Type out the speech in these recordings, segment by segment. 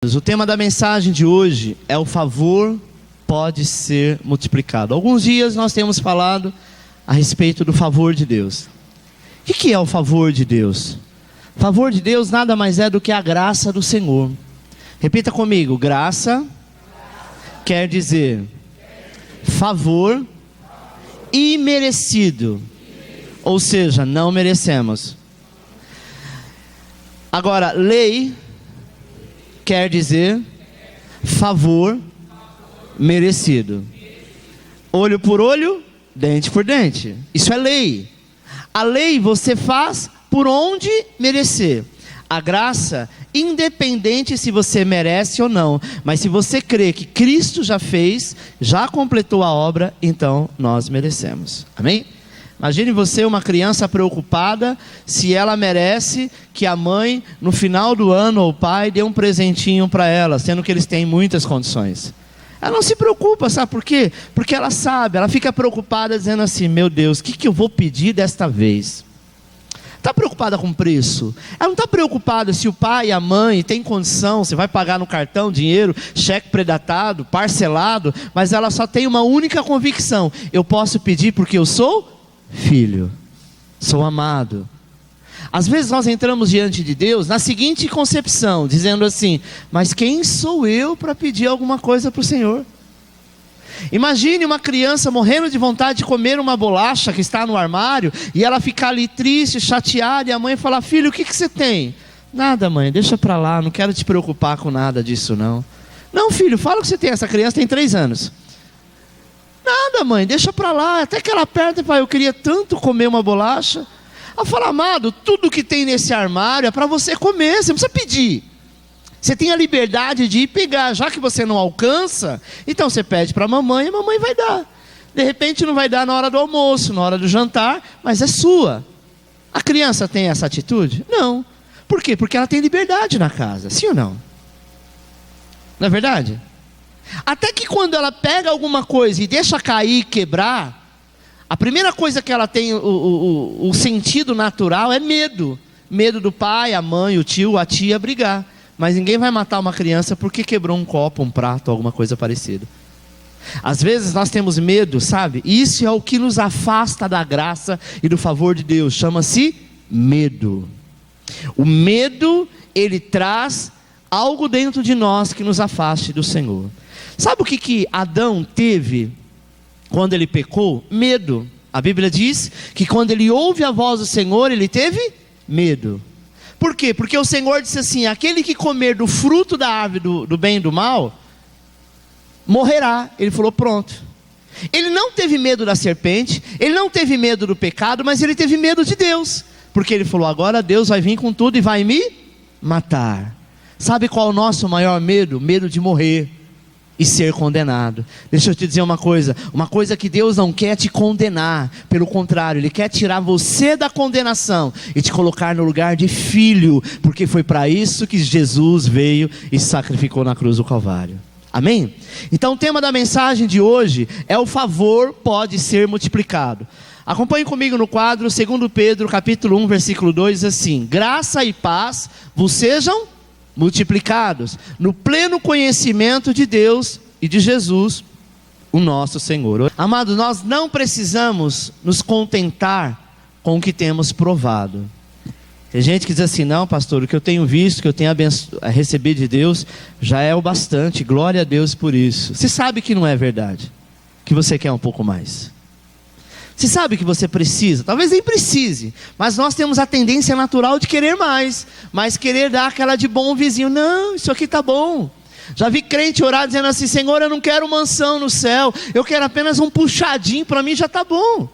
O tema da mensagem de hoje é: o favor pode ser multiplicado. Alguns dias nós temos falado a respeito do favor de Deus. O que é o favor de Deus? O favor de Deus nada mais é do que a graça do Senhor. Repita comigo: graça quer dizer favor imerecido, ou seja, não merecemos. Agora, lei quer dizer favor merecido. Olho por olho, dente por dente. Isso é lei. A lei você faz por onde merecer. A graça, independente se você merece ou não, mas se você crê que Cristo já fez, já completou a obra, então nós merecemos. Amém? Imagine você, uma criança preocupada se ela merece que a mãe, no final do ano, ou o pai, dê um presentinho para ela, sendo que eles têm muitas condições. Ela não se preocupa, sabe por quê? Porque ela sabe, ela fica preocupada dizendo assim: meu Deus, o que eu vou pedir desta vez? Está preocupada com preço? Ela não está preocupada se o pai e a mãe têm condição, você vai pagar no cartão, dinheiro, cheque predatado, parcelado, mas ela só tem uma única convicção: eu posso pedir porque eu sou filho, sou amado. Às vezes nós entramos diante de Deus na seguinte concepção, dizendo assim: mas quem sou eu para pedir alguma coisa para o Senhor? Imagine uma criança morrendo de vontade de comer uma bolacha que está no armário, e ela ficar ali triste, chateada, e a mãe falar: filho, o que você tem? Nada, mãe, deixa para lá, não quero te preocupar com nada disso não. Não, filho, fala o que você tem. Essa criança tem 3 anos. Nada, mãe, deixa para lá. Até que ela aperta e fala: eu queria tanto comer uma bolacha. Ela fala: amado, tudo que tem nesse armário é para você comer, você não precisa pedir. Você tem a liberdade de ir pegar. Já que você não alcança, então você pede para a mamãe e a mamãe vai dar. De repente não vai dar na hora do almoço, na hora do jantar, mas é sua. A criança tem essa atitude? Não. Por quê? Porque ela tem liberdade na casa, sim ou não? Não é verdade? Até que quando ela pega alguma coisa e deixa cair, quebrar, a primeira coisa que ela tem, o sentido natural é medo. Medo do pai, a mãe, o tio, a tia brigar. Mas ninguém vai matar uma criança porque quebrou um copo, um prato, alguma coisa parecida. Às vezes nós temos medo, sabe? Isso é o que nos afasta da graça e do favor de Deus. Chama-se medo. O medo, ele traz algo dentro de nós que nos afaste do Senhor. Sabe o que Adão teve quando ele pecou? Medo. A Bíblia diz que quando ele ouve a voz do Senhor, ele teve medo. Por quê? Porque o Senhor disse assim: aquele que comer do fruto da árvore do bem e do mal, morrerá. Ele falou: pronto. Ele não teve medo da serpente, ele não teve medo do pecado, mas ele teve medo de Deus. Porque ele falou: agora Deus vai vir com tudo e vai me matar. Sabe qual é o nosso maior medo? Medo de morrer e ser condenado. Deixa eu te dizer uma coisa que Deus não quer te condenar, pelo contrário, Ele quer tirar você da condenação e te colocar no lugar de filho, porque foi para isso que Jesus veio e se sacrificou na cruz do Calvário. Amém? Então o tema da mensagem de hoje é: o favor pode ser multiplicado. Acompanhe comigo no quadro 2 Pedro capítulo 1 versículo 2, assim: graça e paz vos sejam multiplicados no pleno conhecimento de Deus e de Jesus, o nosso Senhor. Amados, nós não precisamos nos contentar com o que temos provado. Tem gente que diz assim: não, pastor, o que eu tenho visto, que eu tenho recebido de Deus, já é o bastante, glória a Deus por isso. Você sabe que não é verdade, que você quer um pouco mais. Você sabe que você precisa, talvez nem precise, mas nós temos a tendência natural de querer mais, mas querer dar aquela de bom vizinho. Não, isso aqui está bom. Já vi crente orar dizendo assim: Senhor, eu não quero mansão no céu, eu quero apenas um puxadinho, para mim já está bom.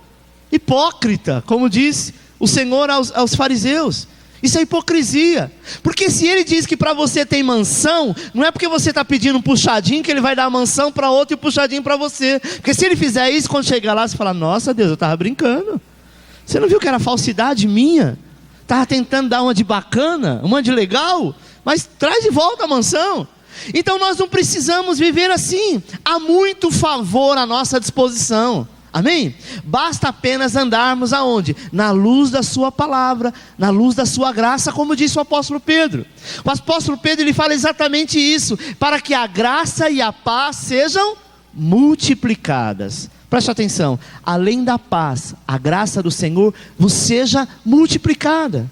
Hipócrita, como disse o Senhor aos fariseus. Isso é hipocrisia. Porque se Ele diz que para você tem mansão, não é porque você está pedindo um puxadinho que Ele vai dar a mansão para outro e um puxadinho para você. Porque se Ele fizer isso, quando chegar lá, você fala: nossa Deus, eu estava brincando. Você não viu que era falsidade minha? Estava tentando dar uma de bacana, uma de legal, mas traz de volta a mansão. Então nós não precisamos viver assim. Há muito favor à nossa disposição. Amém? Basta apenas andarmos aonde? Na luz da sua palavra, na luz da sua graça, como disse o apóstolo Pedro. O apóstolo Pedro, ele fala exatamente isso, para que a graça e a paz sejam multiplicadas. Preste atenção, além da paz, a graça do Senhor vos seja multiplicada.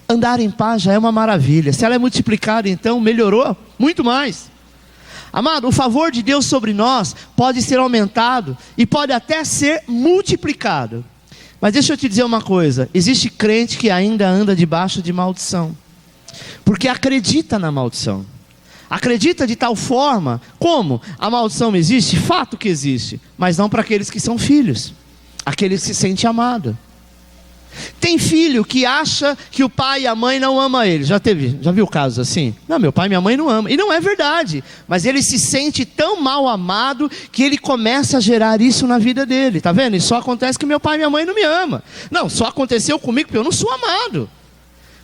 Andar em paz já é uma maravilha. Se ela é multiplicada, então melhorou muito mais. Amado, o favor de Deus sobre nós pode ser aumentado e pode até ser multiplicado. Mas deixa eu te dizer uma coisa, existe crente que ainda anda debaixo de maldição, porque acredita na maldição. Acredita de tal forma, como a maldição existe, fato que existe, mas não para aqueles que são filhos, aqueles que se sentem amados. Tem filho que acha que o pai e a mãe não amam ele. Já viu casos assim? Não, meu pai e minha mãe não amam. E não é verdade, mas ele se sente tão mal amado que ele começa a gerar isso na vida dele. Tá vendo? E só acontece que meu pai e minha mãe não me amam. Não, só aconteceu comigo porque eu não sou amado.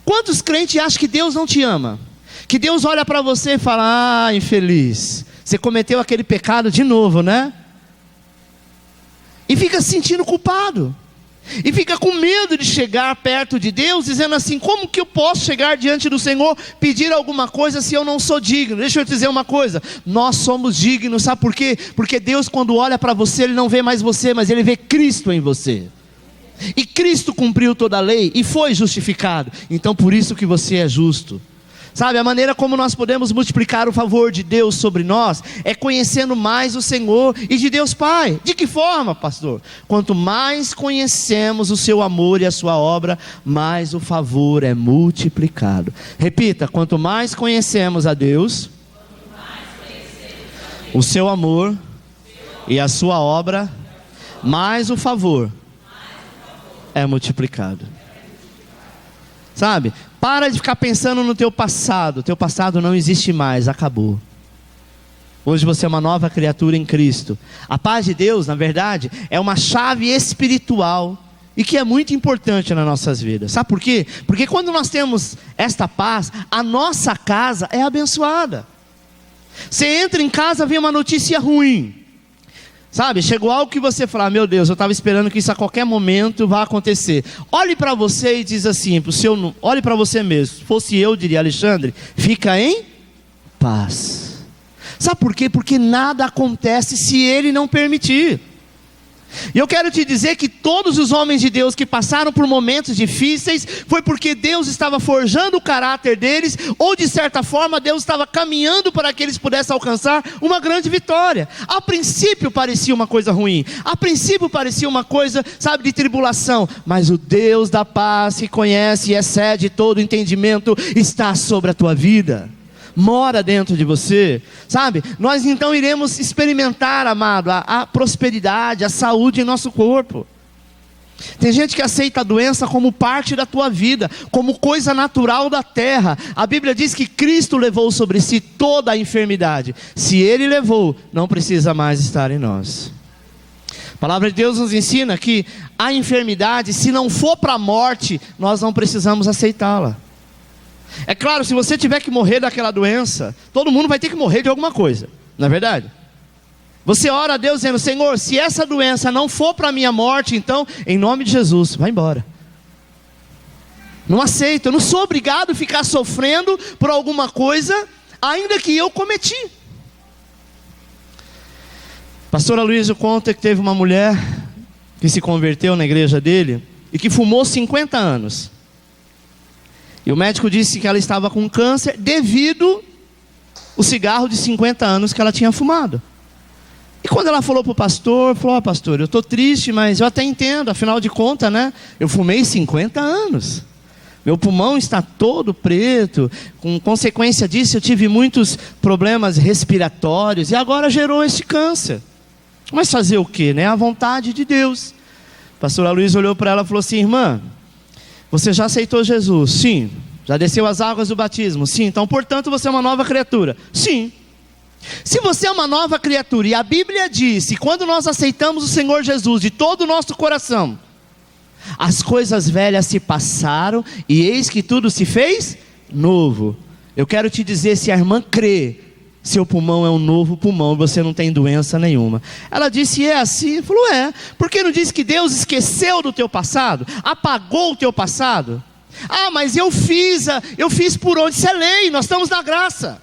Quantos crentes acham que Deus não te ama? Que Deus olha para você e fala: ah, infeliz, você cometeu aquele pecado de novo, né? E fica se sentindo culpado. E fica com medo de chegar perto de Deus, dizendo assim: como que eu posso chegar diante do Senhor, pedir alguma coisa se eu não sou digno? Deixa eu te dizer uma coisa, nós somos dignos, sabe por quê? Porque Deus, quando olha para você, Ele não vê mais você, mas Ele vê Cristo em você. E Cristo cumpriu toda a lei e foi justificado, então por isso que você é justo. Sabe, a maneira como nós podemos multiplicar o favor de Deus sobre nós é conhecendo mais o Senhor e de Deus Pai. De que forma, pastor? Quanto mais conhecemos o seu amor e a sua obra, mais o favor é multiplicado. Repita: quanto mais conhecemos a Deus, o seu amor e a sua obra, mais o favor é multiplicado. Sabe? Para de ficar pensando no teu passado não existe mais, acabou. Hoje você é uma nova criatura em Cristo. A paz de Deus, na verdade, é uma chave espiritual e que é muito importante nas nossas vidas. Sabe por quê? Porque quando nós temos esta paz, a nossa casa é abençoada. Você entra em casa, vem uma notícia ruim. Sabe, chegou algo que você fala: meu Deus, eu estava esperando que isso a qualquer momento vá acontecer. Olhe para você e diz assim, olhe para você mesmo. Se fosse eu, diria: Alexandre, fica em paz. Sabe por quê? Porque nada acontece se Ele não permitir. E eu quero te dizer que todos os homens de Deus que passaram por momentos difíceis, foi porque Deus estava forjando o caráter deles, ou de certa forma Deus estava caminhando para que eles pudessem alcançar uma grande vitória. A princípio parecia uma coisa ruim, a princípio parecia uma coisa, sabe, de tribulação, mas o Deus da paz, que conhece e excede todo entendimento, está sobre a tua vida, mora dentro de você, sabe? Nós então iremos experimentar, amado, a prosperidade, a saúde em nosso corpo. Tem gente que aceita a doença como parte da tua vida, como coisa natural da terra. A Bíblia diz que Cristo levou sobre si toda a enfermidade. Se Ele levou, não precisa mais estar em nós. A palavra de Deus nos ensina que a enfermidade, se não for para a morte, nós não precisamos aceitá-la. É claro, se você tiver que morrer daquela doença, todo mundo vai ter que morrer de alguma coisa, não é verdade? Você ora a Deus dizendo: Senhor, se essa doença não for para a minha morte, então, em nome de Jesus, vai embora. Não aceito, eu não sou obrigado a ficar sofrendo por alguma coisa, ainda que eu cometi. Pastor Aloysio conta que teve uma mulher que se converteu na igreja dele e que fumou 50 anos. E o médico disse que ela estava com câncer devido ao cigarro de 50 anos que ela tinha fumado. E quando ela falou para o pastor, falou: pastor, eu estou triste, mas eu até entendo, afinal de contas, né? Eu fumei 50 anos. Meu pulmão está todo preto. Com consequência disso, eu tive muitos problemas respiratórios e agora gerou esse câncer. Mas fazer o quê, né? A vontade de Deus. O pastor Aloysio olhou para ela e falou assim: irmã, você já aceitou Jesus? Sim. Já desceu as águas do batismo? Sim. Então, portanto, você é uma nova criatura? Sim. Se você é uma nova criatura, e a Bíblia diz que quando nós aceitamos o Senhor Jesus de todo o nosso coração, as coisas velhas se passaram e eis que tudo se fez novo. Eu quero te dizer, se a irmã crê, seu pulmão é um novo pulmão, você não tem doença nenhuma. Ela disse, é assim? Ele falou, porque não diz que Deus esqueceu do teu passado? Apagou o teu passado? Ah, mas eu fiz por onde? Isso é lei, nós estamos na graça.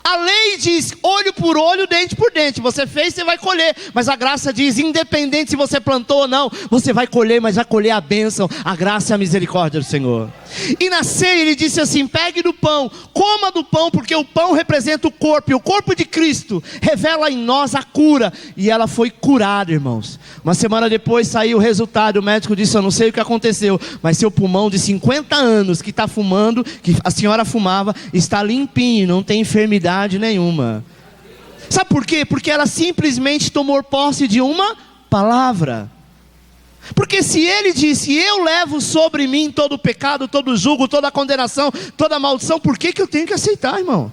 A lei diz olho por olho, dente por dente. Você fez, você vai colher. Mas a graça diz, independente se você plantou ou não, você vai colher, mas vai colher a bênção, a graça e a misericórdia do Senhor. E na ceia ele disse assim, pegue do pão, coma do pão, porque o pão representa o corpo, e o corpo de Cristo revela em nós a cura. E ela foi curada, irmãos. Uma semana depois saiu o resultado, o médico disse, eu não sei o que aconteceu, mas seu pulmão de 50 anos que está fumando, que a senhora fumava, está limpinho, não tem enfermidade nenhuma. Sabe por quê? Porque ela simplesmente tomou posse de uma palavra. Porque se ele disse, eu levo sobre mim todo o pecado, todo o jugo, toda a condenação, toda a maldição, por que eu tenho que aceitar, irmão?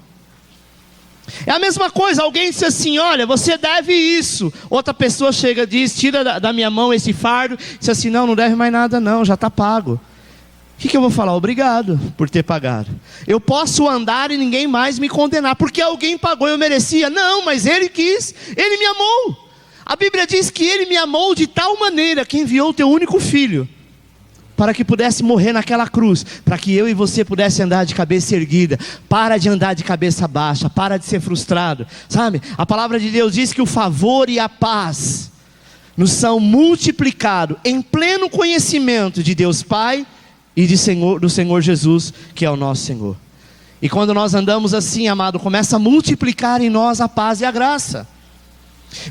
É a mesma coisa, alguém disse assim, olha, você deve isso. Outra pessoa chega e diz, tira da minha mão esse fardo. Diz assim, não deve mais nada não, já está pago. O que eu vou falar? Obrigado por ter pagado. Eu posso andar e ninguém mais me condenar, porque alguém pagou, eu merecia. Não, mas ele quis, ele me amou. A Bíblia diz que ele me amou de tal maneira, que enviou o teu único filho, para que pudesse morrer naquela cruz, para que eu e você pudesse andar de cabeça erguida. Para de andar de cabeça baixa, para de ser frustrado, sabe? A palavra de Deus diz que o favor e a paz nos são multiplicados em pleno conhecimento de Deus Pai e do Senhor Jesus, que é o nosso Senhor. E quando nós andamos assim, amado, começa a multiplicar em nós a paz e a graça.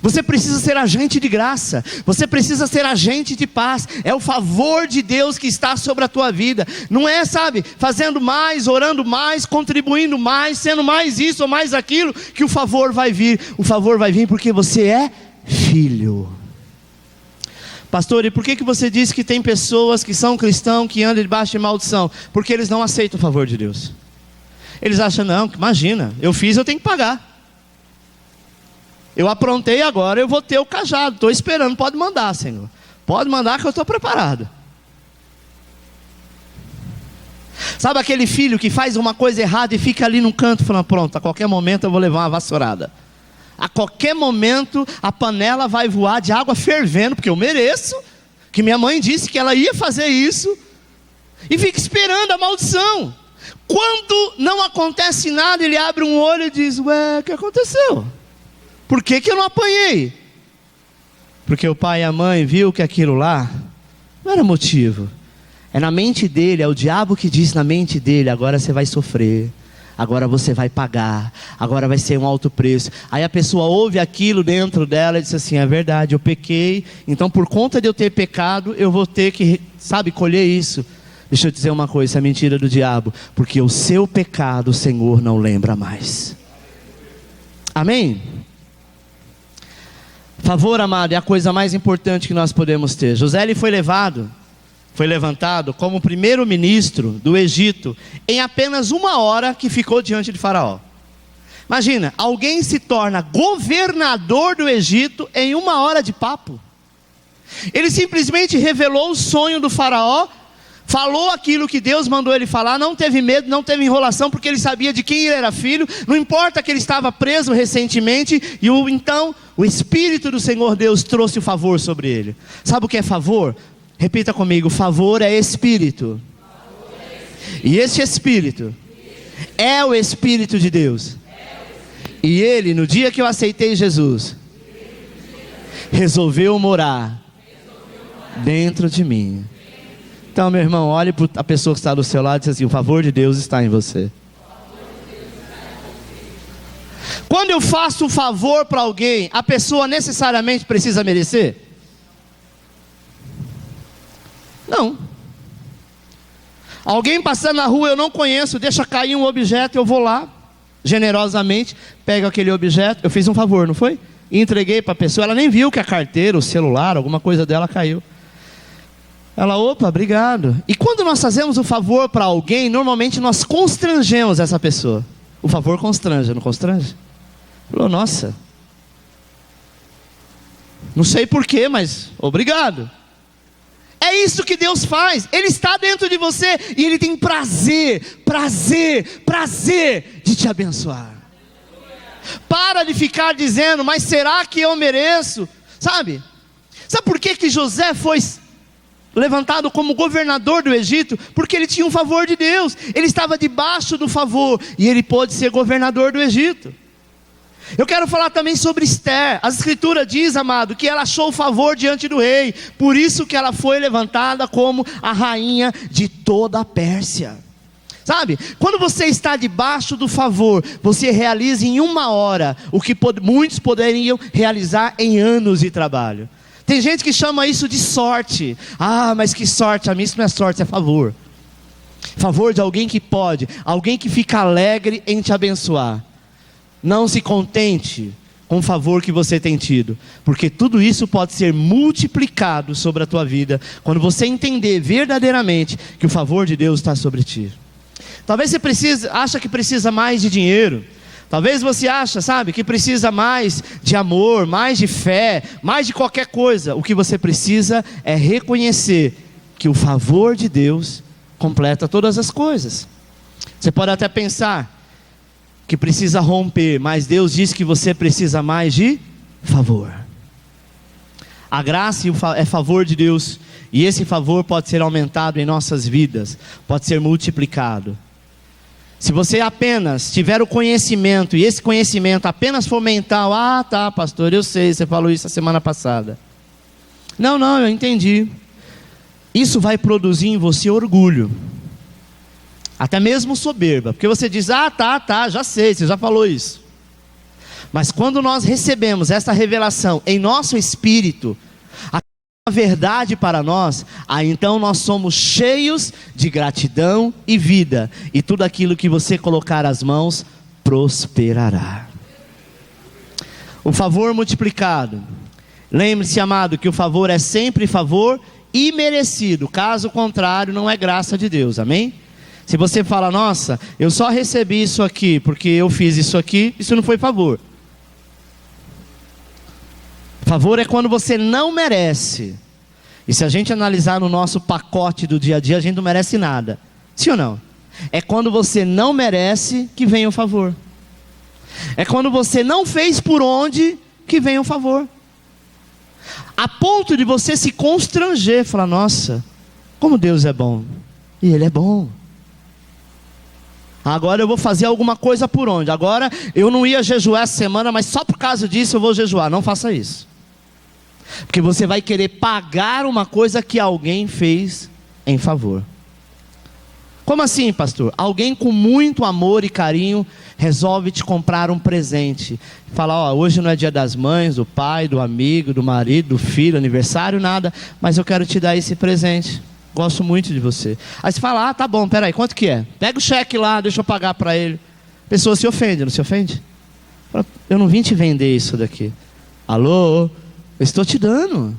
Você precisa ser agente de graça, você precisa ser agente de paz. É o favor de Deus que está sobre a tua vida. Não é, sabe, fazendo mais, orando mais, contribuindo mais, sendo mais isso ou mais aquilo, que o favor vai vir. O favor vai vir porque você é filho. Pastor, e por que você diz que tem pessoas que são cristãos, que andam debaixo de maldição? Porque eles não aceitam o favor de Deus. Eles acham, não, imagina, eu fiz, eu tenho que pagar. Eu aprontei agora, eu vou ter o cajado, estou esperando, pode mandar, Senhor. Pode mandar que eu estou preparado. Sabe aquele filho que faz uma coisa errada e fica ali num canto falando, pronto, a qualquer momento eu vou levar uma vassourada. A qualquer momento a panela vai voar de água fervendo, porque eu mereço, que minha mãe disse que ela ia fazer isso, e fica esperando a maldição. Quando não acontece nada, ele abre um olho e diz, ué, o que aconteceu? Por que eu não apanhei? Porque o pai e a mãe viu que aquilo lá não era motivo. É na mente dele, é o diabo que diz na mente dele, agora você vai sofrer. Agora você vai pagar, agora vai ser um alto preço. Aí a pessoa ouve aquilo dentro dela e diz assim, é verdade, eu pequei, então por conta de eu ter pecado, eu vou ter que, colher isso. Deixa eu dizer uma coisa, isso é mentira do diabo, porque o seu pecado o Senhor não lembra mais. Amém? Favor, amado, é a coisa mais importante que nós podemos ter. José, ele foi levantado como primeiro-ministro do Egito em apenas 1 hora que ficou diante de Faraó. Imagina, alguém se torna governador do Egito em 1 hora de papo. Ele simplesmente revelou o sonho do Faraó, falou aquilo que Deus mandou ele falar, não teve medo, não teve enrolação, porque ele sabia de quem ele era filho. Não importa que ele estava preso recentemente, e então o Espírito do Senhor Deus trouxe o favor sobre ele. Sabe o que é favor? Repita comigo, favor é Espírito. E esse Espírito é o Espírito de Deus. E ele, no dia que eu aceitei Jesus, resolveu morar dentro de mim. Então, meu irmão, olhe para a pessoa que está do seu lado e diz assim, o favor de Deus está em você. Quando eu faço um favor para alguém, a pessoa necessariamente precisa merecer? Não. Alguém passando na rua, eu não conheço, deixa cair um objeto, eu vou lá, generosamente, pego aquele objeto, eu fiz um favor, não foi? E entreguei para a pessoa, ela nem viu que a carteira, o celular, alguma coisa dela caiu. Ela, opa, obrigado. E quando nós fazemos um favor para alguém, normalmente nós constrangemos essa pessoa. O favor constrange, não constrange? Falou, nossa, não sei porquê, mas obrigado. É isso que Deus faz. Ele está dentro de você e Ele tem prazer de te abençoar. pode ficar dizendo, mas será que eu mereço? Sabe por que José foi levantado como governador do Egito? Porque ele tinha um favor de Deus, ele estava debaixo do favor, e ele pôde ser governador do Egito. Eu quero falar também sobre Esther. A Escritura diz, amado, que ela achou favor diante do rei, por isso que ela foi levantada como a rainha de toda a Pérsia. Sabe, quando você está debaixo do favor, você realiza em 1 hora o que muitos poderiam realizar em anos de trabalho. Tem gente que chama isso de sorte. Ah, mas que sorte, a mim isso não é sorte, é favor. Favor de alguém que pode, alguém que fica alegre em te abençoar. Não se contente com o favor que você tem tido, porque tudo isso pode ser multiplicado sobre a tua vida, quando você entender verdadeiramente que o favor de Deus está sobre ti. Talvez você acha que precisa mais de dinheiro. Talvez você acha, que precisa mais de amor, mais de fé, mais de qualquer coisa. O que você precisa é reconhecer que o favor de Deus completa todas as coisas. Você pode até pensar que precisa romper, mas Deus diz que você precisa mais de favor. A graça é favor de Deus, e esse favor pode ser aumentado em nossas vidas, pode ser multiplicado. Se você apenas tiver o conhecimento, e esse conhecimento apenas for mental, tá pastor, eu sei, você falou isso a semana passada. Não, eu entendi. Isso vai produzir em você orgulho, até mesmo soberba, porque você diz, já sei, você já falou isso. Mas quando nós recebemos essa revelação em nosso espírito, a verdade para nós, aí então nós somos cheios de gratidão e vida, e tudo aquilo que você colocar as mãos, prosperará. O favor multiplicado. Lembre-se, amado, que o favor é sempre favor imerecido, caso contrário não é graça de Deus, amém? Se você fala, nossa, eu só recebi isso aqui porque eu fiz isso aqui, isso não foi favor. Favor é quando você não merece. E se a gente analisar no nosso pacote do dia a dia, a gente não merece nada. Sim ou não? É quando você não merece que vem o favor. É quando você não fez por onde que vem o favor. A ponto de você se constranger, falar, nossa, como Deus é bom. E Ele é bom. Agora eu vou fazer alguma coisa por onde? Agora eu não ia jejuar essa semana, mas só por causa disso eu vou jejuar. Não faça isso. Porque você vai querer pagar uma coisa que alguém fez em favor. Como assim, pastor? Alguém com muito amor e carinho resolve te comprar um presente. Fala, hoje não é dia das mães, do pai, do amigo, do marido, do filho, aniversário, nada, mas eu quero te dar esse presente. Gosto muito de você. Aí você fala, tá bom, peraí, quanto que é? Pega o cheque lá, deixa eu pagar para ele. A pessoa se ofende, não se ofende? Fala, eu não vim te vender isso daqui. Alô? Eu estou te dando.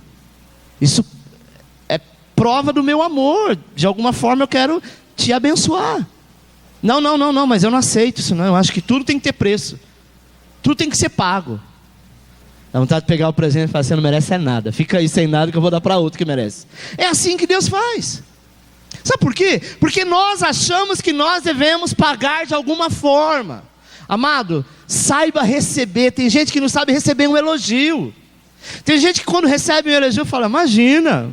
Isso é prova do meu amor. De alguma forma eu quero te abençoar. Não, mas eu não aceito isso não. Eu acho que tudo tem que ter preço. Tudo tem que ser pago. Dá vontade de pegar o presente e falar, você não merece nada. Fica aí sem nada que eu vou dar para outro que merece. É assim que Deus faz. Sabe por quê? Porque nós achamos que nós devemos pagar de alguma forma. Amado, saiba receber. Tem gente que não sabe receber um elogio. Tem gente que quando recebe um elogio fala, imagina.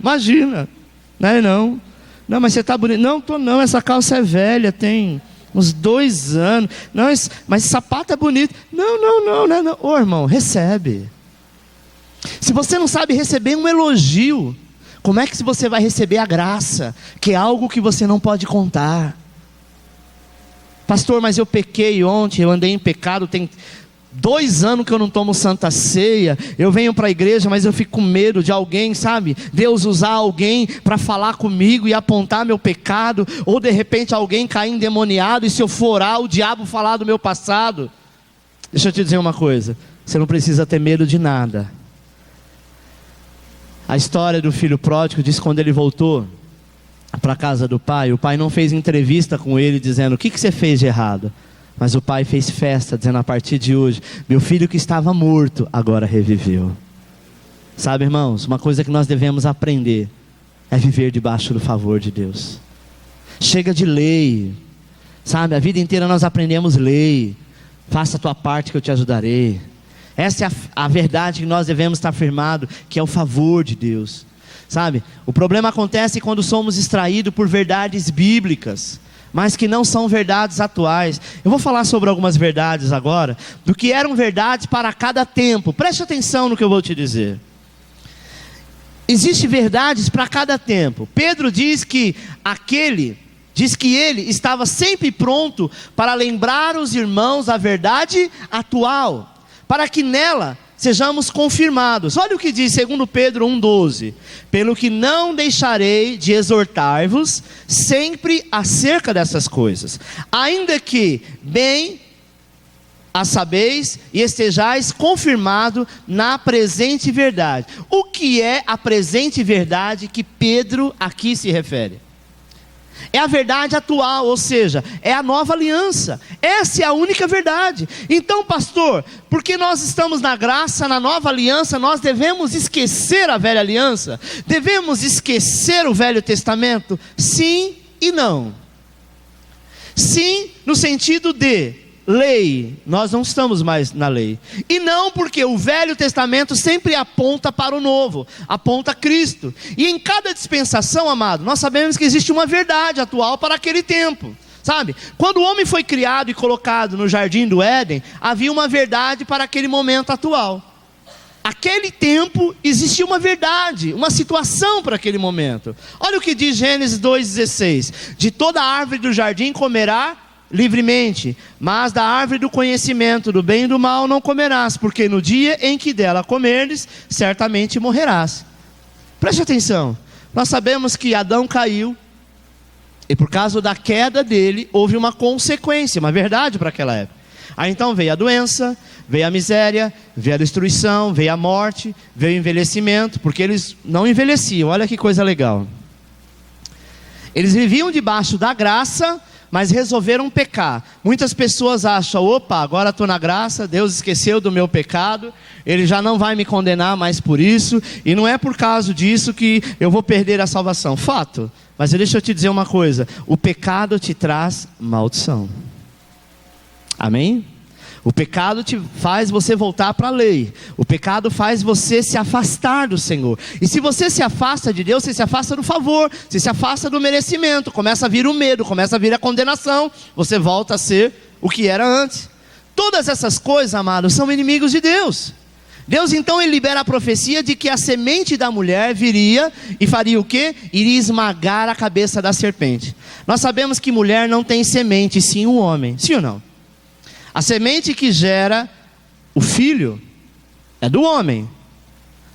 Não, mas você está bonito. Não, essa calça é velha, tem uns 2 anos. Não, mas esse sapato é bonito. Não. Ô irmão, recebe. Se você não sabe receber um elogio, como é que você vai receber a graça? Que é algo que você não pode contar. Pastor, mas eu pequei ontem, eu andei em pecado, tem 2 anos que eu não tomo santa ceia, eu venho para a igreja, mas eu fico com medo de alguém, Deus usar alguém para falar comigo e apontar meu pecado, ou de repente alguém cair endemoniado, e se eu for orar, o diabo falar do meu passado. Deixa eu te dizer uma coisa, você não precisa ter medo de nada. A história do filho pródigo diz que quando ele voltou para a casa do pai, o pai não fez entrevista com ele dizendo, o que você fez de errado? Mas o pai fez festa, dizendo, a partir de hoje, meu filho que estava morto, agora reviveu. Sabe, irmãos, uma coisa que nós devemos aprender, é viver debaixo do favor de Deus. Chega de lei, a vida inteira nós aprendemos lei. Faça a tua parte que eu te ajudarei. Essa é a verdade que nós devemos estar firmados, que é o favor de Deus. Sabe? O problema acontece quando somos distraídos por verdades bíblicas, mas que não são verdades atuais. Eu vou falar sobre algumas verdades agora, do que eram verdades para cada tempo. Preste atenção no que eu vou te dizer. Existem verdades para cada tempo. Pedro diz que ele estava sempre pronto para lembrar os irmãos da verdade atual, para que nela sejamos confirmados. Olha o que diz 2 Pedro 1,12: pelo que não deixarei de exortar-vos sempre acerca dessas coisas, ainda que bem a sabeis e estejais confirmado na presente verdade. O que é a presente verdade que Pedro aqui se refere? É a verdade atual, ou seja, é a nova aliança. Essa é a única verdade. Então, pastor, porque nós estamos na graça, na nova aliança, nós devemos esquecer a velha aliança? Devemos esquecer o Velho Testamento? Sim e não. Sim, no sentido de lei, nós não estamos mais na lei. E não, porque o Velho Testamento sempre aponta para o Novo, aponta a Cristo. E em cada dispensação, amado, nós sabemos que existe uma verdade atual para aquele tempo. Sabe? Quando o homem foi criado e colocado no jardim do Éden, havia uma verdade para aquele momento atual. Aquele tempo existia uma verdade, uma situação para aquele momento. Olha o que diz Gênesis 2,16: de toda árvore do jardim comerá livremente, mas da árvore do conhecimento do bem e do mal não comerás, porque no dia em que dela comeres, certamente morrerás. Preste atenção, nós sabemos que Adão caiu, e por causa da queda dele, houve uma consequência, uma verdade para aquela época. Aí então veio a doença, veio a miséria, veio a destruição, veio a morte, veio o envelhecimento, porque eles não envelheciam. Olha que coisa legal. Eles viviam debaixo da graça, mas resolveram pecar. Muitas pessoas acham: opa, agora estou na graça, Deus esqueceu do meu pecado, Ele já não vai me condenar mais por isso, e não é por causa disso que eu vou perder a salvação. Fato, mas deixa eu te dizer uma coisa: o pecado te traz maldição. Amém? O pecado te faz você voltar para a lei. O pecado faz você se afastar do Senhor. E se você se afasta de Deus, você se afasta do favor, você se afasta do merecimento. Começa a vir o medo, começa a vir a condenação. Você volta a ser o que era antes. Todas essas coisas, amados, são inimigos de Deus. Deus então ele libera a profecia de que a semente da mulher viria e faria o quê? Iria esmagar a cabeça da serpente. Nós sabemos que mulher não tem semente, sim o homem. Sim ou não? A semente que gera o filho é do homem.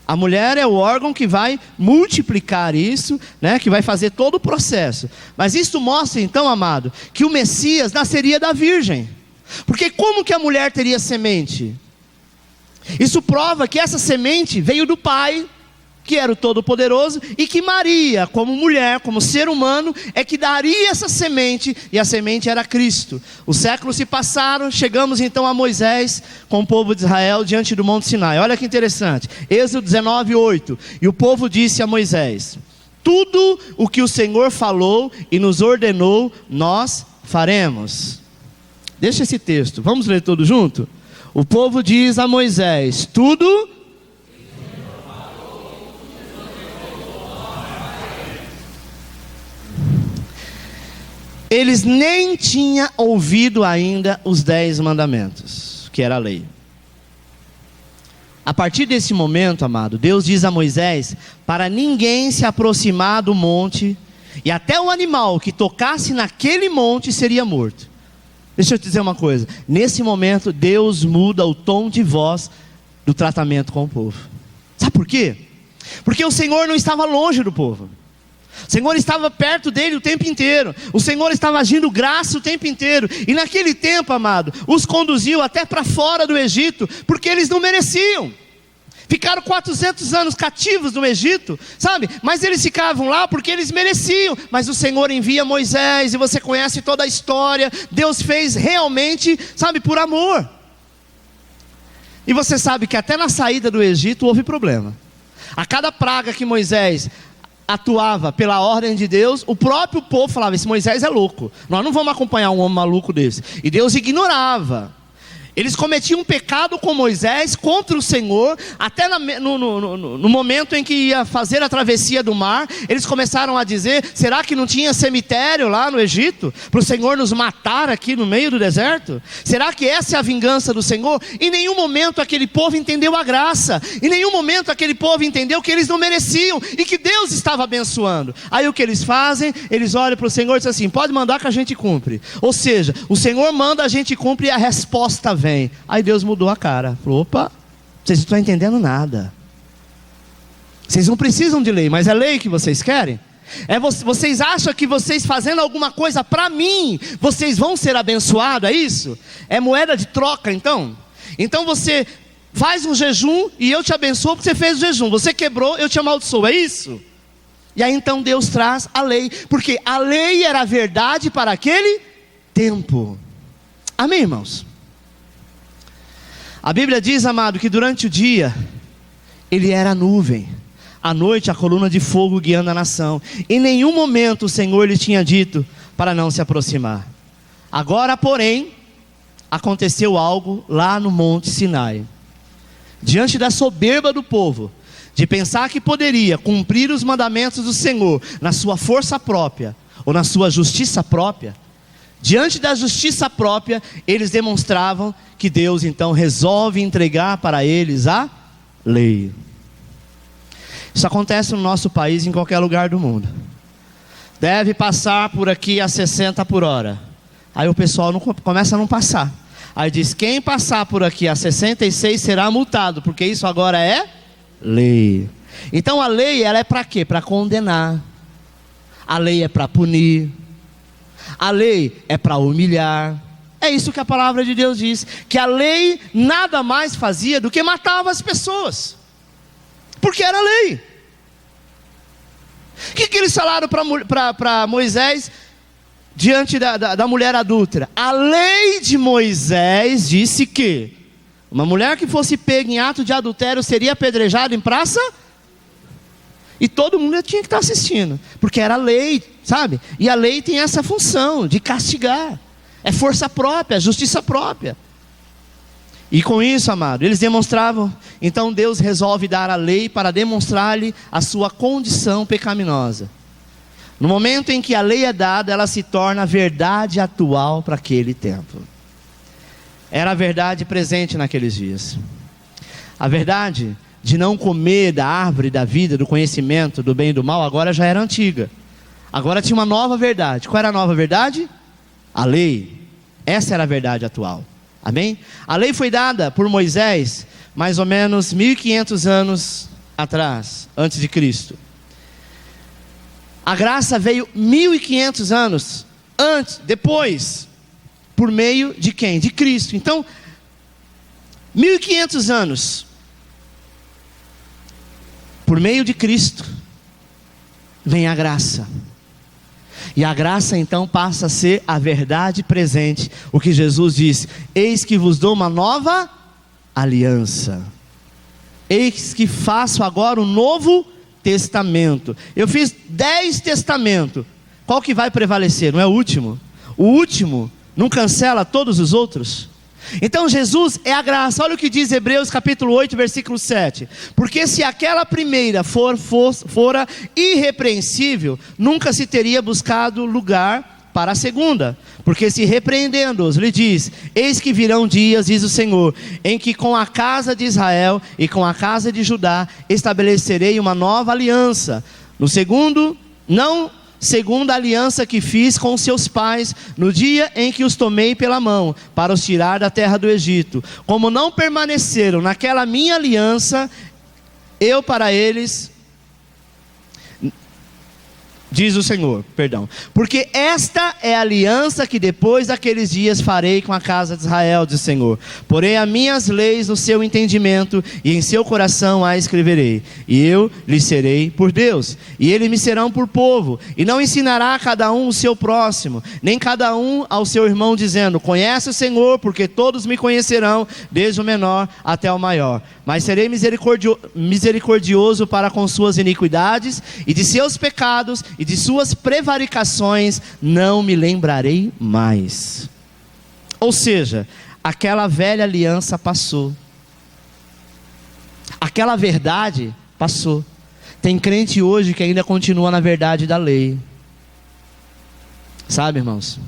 A mulher é o órgão que vai multiplicar isso, né, que vai fazer todo o processo. Mas isso mostra então, amado, que o Messias nasceria da virgem. Porque como que a mulher teria semente? Isso prova que essa semente veio do Pai, que era o Todo-Poderoso, e que Maria, como mulher, como ser humano, é que daria essa semente, e a semente era Cristo. Os séculos se passaram, chegamos então a Moisés, com o povo de Israel, diante do Monte Sinai. Olha que interessante, Êxodo 19:8, e o povo disse a Moisés: tudo o que o Senhor falou e nos ordenou, nós faremos. Deixa esse texto, vamos ler todo junto? O povo diz a Moisés: tudo eles nem tinham ouvido ainda os 10 mandamentos, que era a lei. A partir desse momento, amado, Deus diz a Moisés para ninguém se aproximar do monte, e até o animal que tocasse naquele monte seria morto. Deixa eu te dizer uma coisa, nesse momento Deus muda o tom de voz do tratamento com o povo. Sabe por quê? Porque o Senhor não estava longe do povo. O Senhor estava perto dele o tempo inteiro. O Senhor estava agindo graça o tempo inteiro. E naquele tempo, amado, os conduziu até para fora do Egito, porque eles não mereciam. Ficaram 400 anos cativos no Egito, sabe? Mas eles ficavam lá porque eles mereciam. Mas o Senhor envia Moisés, e você conhece toda a história. Deus fez realmente, sabe, por amor. E você sabe que até na saída do Egito houve problema. A cada praga que Moisés atuava pela ordem de Deus, o próprio povo falava: esse Moisés é louco, nós não vamos acompanhar um homem maluco desse. E Deus ignorava. Eles cometiam um pecado com Moisés contra o Senhor, até no momento em que ia fazer a travessia do mar, eles começaram a dizer: será que não tinha cemitério lá no Egito, para o Senhor nos matar aqui no meio do deserto? Será que essa é a vingança do Senhor? Em nenhum momento aquele povo entendeu a graça, em nenhum momento aquele povo entendeu que eles não mereciam, e que Deus estava abençoando. Aí o que eles fazem? Eles olham para o Senhor e dizem assim: pode mandar que a gente cumpre. Ou seja, o Senhor manda, a gente cumpre, e a resposta vem. Aí Deus mudou a cara, falou: opa, vocês não estão entendendo nada, vocês não precisam de lei, mas é lei que vocês querem? Vocês acham que vocês fazendo alguma coisa para mim, vocês vão ser abençoados, é isso? É moeda de troca então? Então você faz um jejum e eu te abençoo porque você fez o jejum, você quebrou, eu te amaldiçoo, é isso? E aí então Deus traz a lei, porque a lei era a verdade para aquele tempo. Amém, irmãos? A Bíblia diz, amado, que durante o dia ele era a nuvem, à noite a coluna de fogo guiando a nação. Em nenhum momento o Senhor lhe tinha dito para não se aproximar. Agora, porém, aconteceu algo lá no Monte Sinai. Diante da soberba do povo, de pensar que poderia cumprir os mandamentos do Senhor na sua força própria ou na sua justiça própria, diante da justiça própria, eles demonstravam que Deus então resolve entregar para eles a lei. Isso acontece no nosso país, em qualquer lugar do mundo. Deve passar por aqui a 60 por hora. Aí o pessoal começa a não passar. Aí diz: quem passar por aqui a 66 será multado, porque isso agora é lei. Então a lei, ela é para quê? Para condenar. A lei é para punir. A lei é para humilhar. É isso que a palavra de Deus diz, que a lei nada mais fazia do que matava as pessoas, porque era lei. O que eles falaram para Moisés diante da mulher adúltera? A lei de Moisés disse que uma mulher que fosse pega em ato de adultério seria apedrejada em praça, e todo mundo tinha que estar assistindo, porque era lei, sabe? E a lei tem essa função de castigar. É força própria, justiça própria. E com isso, amado, eles demonstravam. Então Deus resolve dar a lei para demonstrar-lhe a sua condição pecaminosa. No momento em que a lei é dada, ela se torna a verdade atual para aquele tempo. Era a verdade presente naqueles dias. A verdade de não comer da árvore da vida, do conhecimento do bem e do mal, agora já era antiga. Agora tinha uma nova verdade. Qual era a nova verdade? A lei. Essa era a verdade atual. Amém? A lei foi dada por Moisés mais ou menos 1500 anos atrás, antes de Cristo. A graça veio 1500 anos depois, por meio de quem? De Cristo. Então, 1500 anos, por meio de Cristo, vem a graça. E a graça então passa a ser a verdade presente. O que Jesus disse: eis que vos dou uma nova aliança. Eis que faço agora um novo testamento. Eu fiz 10 testamentos. Qual que vai prevalecer? Não é o último? O último não cancela todos os outros? Então Jesus é a graça. Olha o que diz Hebreus capítulo 8, versículo 7. Porque se aquela primeira fora irrepreensível, nunca se teria buscado lugar para a segunda. Porque se repreendendo-os, lhe diz: eis que virão dias, diz o Senhor, em que com a casa de Israel e com a casa de Judá estabelecerei uma nova aliança. No segundo, não segundo a aliança que fiz com seus pais, no dia em que os tomei pela mão, para os tirar da terra do Egito. Como não permaneceram naquela minha aliança, eu para eles, diz o Senhor, porque esta é a aliança que depois daqueles dias farei com a casa de Israel, diz o Senhor. Porém as minhas leis no seu entendimento e em seu coração a escreverei, e eu lhes serei por Deus, e eles me serão por povo. E não ensinará a cada um o seu próximo, nem cada um ao seu irmão, dizendo: conhece o Senhor, porque todos me conhecerão, desde o menor até o maior. Mas serei misericordioso para com suas iniquidades, e de seus pecados e de suas prevaricações não me lembrarei mais. Ou seja, aquela velha aliança passou. Aquela verdade passou. Tem crente hoje que ainda continua na verdade da lei. Sabe, irmãos?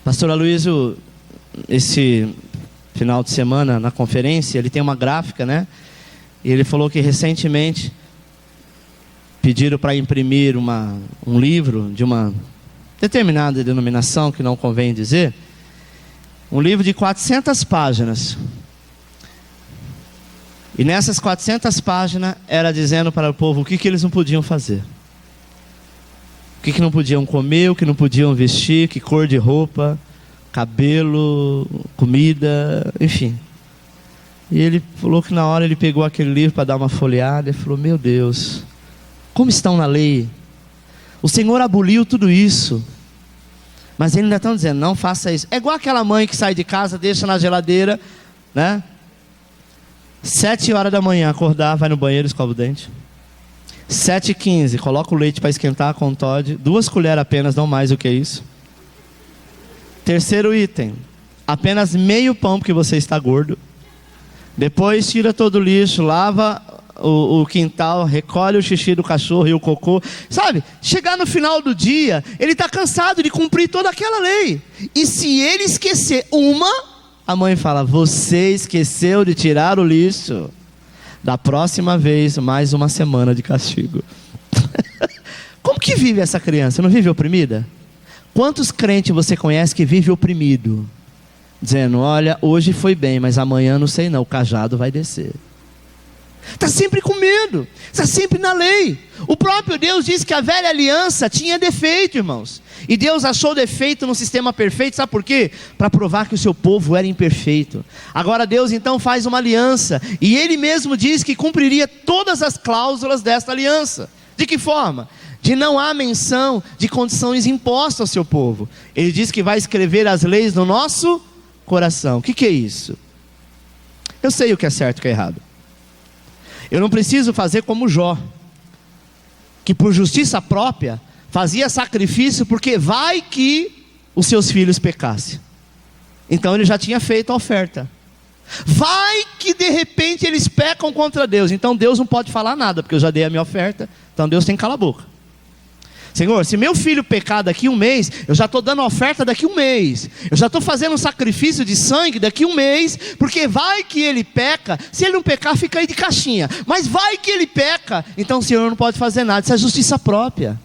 Pastor Aloysio, esse final de semana na conferência, ele tem uma gráfica, né? E ele falou que recentemente pediram para imprimir um livro de uma determinada denominação, que não convém dizer, um livro de 400 páginas. E nessas 400 páginas era dizendo para o povo o que eles não podiam fazer, o que não podiam comer, o que não podiam vestir, que cor de roupa, cabelo, comida, enfim. E ele falou que na hora ele pegou aquele livro para dar uma folheada e falou: meu Deus, como estão na lei? O Senhor aboliu tudo isso, mas eles ainda estão dizendo: não faça isso. É igual aquela mãe que sai de casa, deixa na geladeira, né? 7 horas da manhã, acordar, vai no banheiro, escova o dente. 7h15, coloca o leite para esquentar com Toddy, 2 colheres apenas, não mais do que isso. Terceiro item, apenas meio pão porque você está gordo. Depois tira todo o lixo, lava o quintal, recolhe o xixi do cachorro e o cocô. Sabe, chegar no final do dia, ele está cansado de cumprir toda aquela lei. E se ele esquecer a mãe fala: você esqueceu de tirar o lixo. Da próxima vez, mais uma semana de castigo. Como que vive essa criança? Não vive oprimida? Quantos crentes você conhece que vive oprimido? Dizendo: olha, hoje foi bem, mas amanhã não sei não, o cajado vai descer. Está sempre com medo, está sempre na lei. O próprio Deus disse que a velha aliança tinha defeito, irmãos. E Deus achou defeito no sistema perfeito, sabe por quê? Para provar que o seu povo era imperfeito. Agora Deus então faz uma aliança, e Ele mesmo diz que cumpriria todas as cláusulas desta aliança. De que forma? De não há menção de condições impostas ao seu povo. Ele diz que vai escrever as leis no nosso coração. O que é isso? Eu sei o que é certo e o que é errado. Eu não preciso fazer como Jó, que por justiça própria fazia sacrifício porque vai que os seus filhos pecassem. Então ele já tinha feito a oferta. Vai que de repente eles pecam contra Deus, então Deus não pode falar nada, porque eu já dei a minha oferta, então Deus tem que calar a boca. Senhor, se meu filho pecar daqui 1 mês, eu já estou dando a oferta daqui 1 mês. Eu já estou fazendo um sacrifício de sangue daqui 1 mês, porque vai que ele peca. Se ele não pecar, fica aí de caixinha. Mas vai que ele peca, então o Senhor não pode fazer nada. Isso é justiça própria.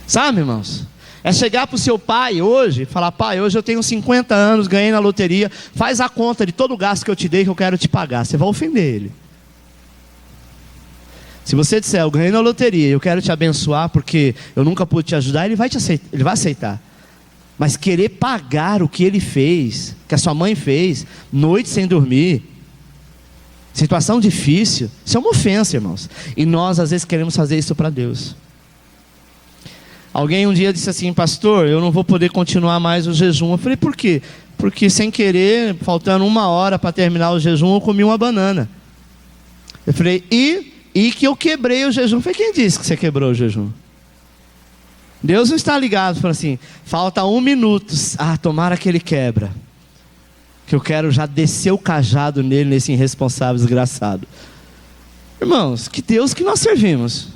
Sabe, irmãos? É chegar para o seu pai hoje e falar: pai, hoje eu tenho 50 anos, ganhei na loteria, faz a conta de todo o gasto que eu te dei que eu quero te pagar. Você vai ofender ele. Se você disser: eu ganhei na loteria, eu quero te abençoar porque eu nunca pude te ajudar, ele vai aceitar. Mas querer pagar o que ele fez, que a sua mãe fez, noite sem dormir, situação difícil, isso é uma ofensa, irmãos. E nós às vezes queremos fazer isso para Deus. Alguém um dia disse assim: pastor, eu não vou poder continuar mais o jejum. Eu falei: por quê? Porque sem querer, faltando 1 hora para terminar o jejum, eu comi uma banana. Eu falei: e que eu quebrei o jejum. Eu falei: quem disse que você quebrou o jejum? Deus não está ligado. Fala assim: falta 1 minuto. Ah, tomara que ele quebra, que eu quero já descer o cajado nele, nesse irresponsável desgraçado. Irmãos, que Deus que nós servimos?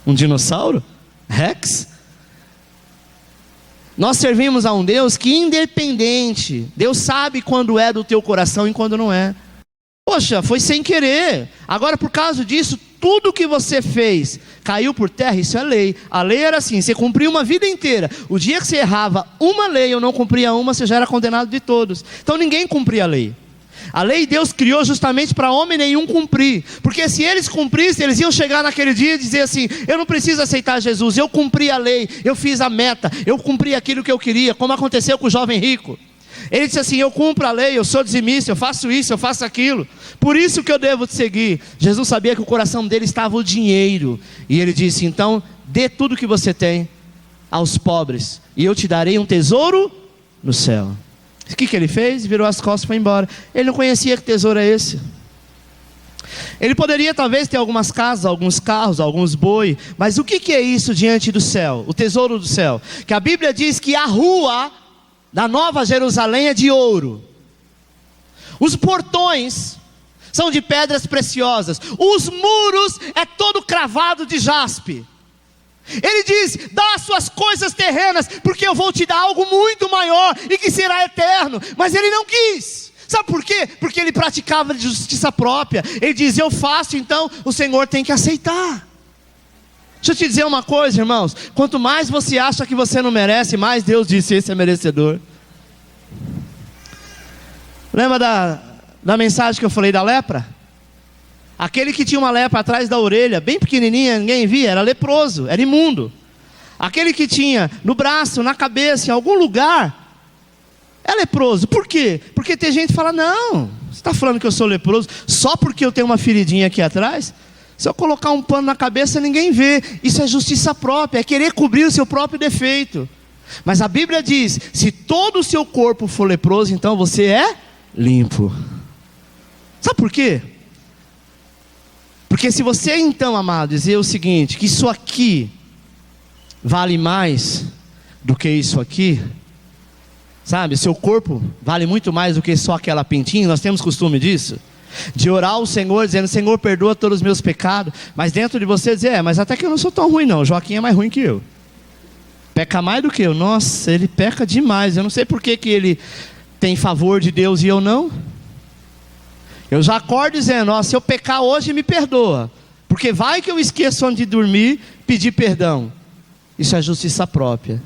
Um dinossauro? Rex? Nós servimos a um Deus que independente, Deus sabe quando é do teu coração e quando não é. Poxa, foi sem querer. Agora por causa disso, tudo que você fez caiu por terra. Isso é lei. A lei era assim: você cumpriu uma vida inteira. O dia que você errava uma lei ou não cumpria uma, você já era condenado de todos. Então ninguém cumpria a lei. A lei Deus criou justamente para homem nenhum cumprir. Porque se eles cumprissem, eles iam chegar naquele dia e dizer assim: eu não preciso aceitar Jesus, eu cumpri a lei, eu fiz a meta, eu cumpri aquilo que eu queria, como aconteceu com o jovem rico. Ele disse assim: eu cumpro a lei, eu sou dizimista, eu faço isso, eu faço aquilo, por isso que eu devo te seguir. Jesus sabia que o coração dele estava o dinheiro, e ele disse: então dê tudo que você tem aos pobres, e eu te darei um tesouro no céu. O que ele fez? Virou as costas e foi embora. Ele não conhecia que tesouro é esse. Ele poderia talvez ter algumas casas, alguns carros, alguns boi, mas o que é isso diante do céu? O tesouro do céu. Que a Bíblia diz que a rua da Nova Jerusalém é de ouro. Os portões são de pedras preciosas. Os muros é todo cravado de jaspe. Ele diz: dá as suas coisas terrenas, porque eu vou te dar algo muito maior e que será eterno. Mas ele não quis. Sabe por quê? Porque ele praticava de justiça própria. Ele diz: eu faço, então o Senhor tem que aceitar. Deixa eu te dizer uma coisa, irmãos. Quanto mais você acha que você não merece, mais Deus disse: esse é merecedor. Lembra da mensagem que eu falei da lepra? Aquele que tinha uma lepra atrás da orelha, bem pequenininha, ninguém via, era leproso, era imundo. Aquele que tinha no braço, na cabeça, em algum lugar, é leproso. Por quê? Porque tem gente que fala: não, você está falando que eu sou leproso só porque eu tenho uma feridinha aqui atrás? Se eu colocar um pano na cabeça, ninguém vê. Isso é justiça própria, é querer cobrir o seu próprio defeito. Mas a Bíblia diz: se todo o seu corpo for leproso, então você é limpo. Sabe por quê? Porque se você então, amado, dizer o seguinte, que isso aqui vale mais do que isso aqui, sabe, seu corpo vale muito mais do que só aquela pintinha. Nós temos costume disso, de orar ao Senhor dizendo: Senhor, perdoa todos os meus pecados. Mas dentro de você dizer: mas até que eu não sou tão ruim não, Joaquim é mais ruim que eu, peca mais do que eu. Nossa, ele peca demais, eu não sei por que ele tem favor de Deus e eu não. Eu já acordo dizendo: ó, se eu pecar hoje, me perdoa, porque vai que eu esqueço antes de dormir, pedir perdão. Isso é justiça própria.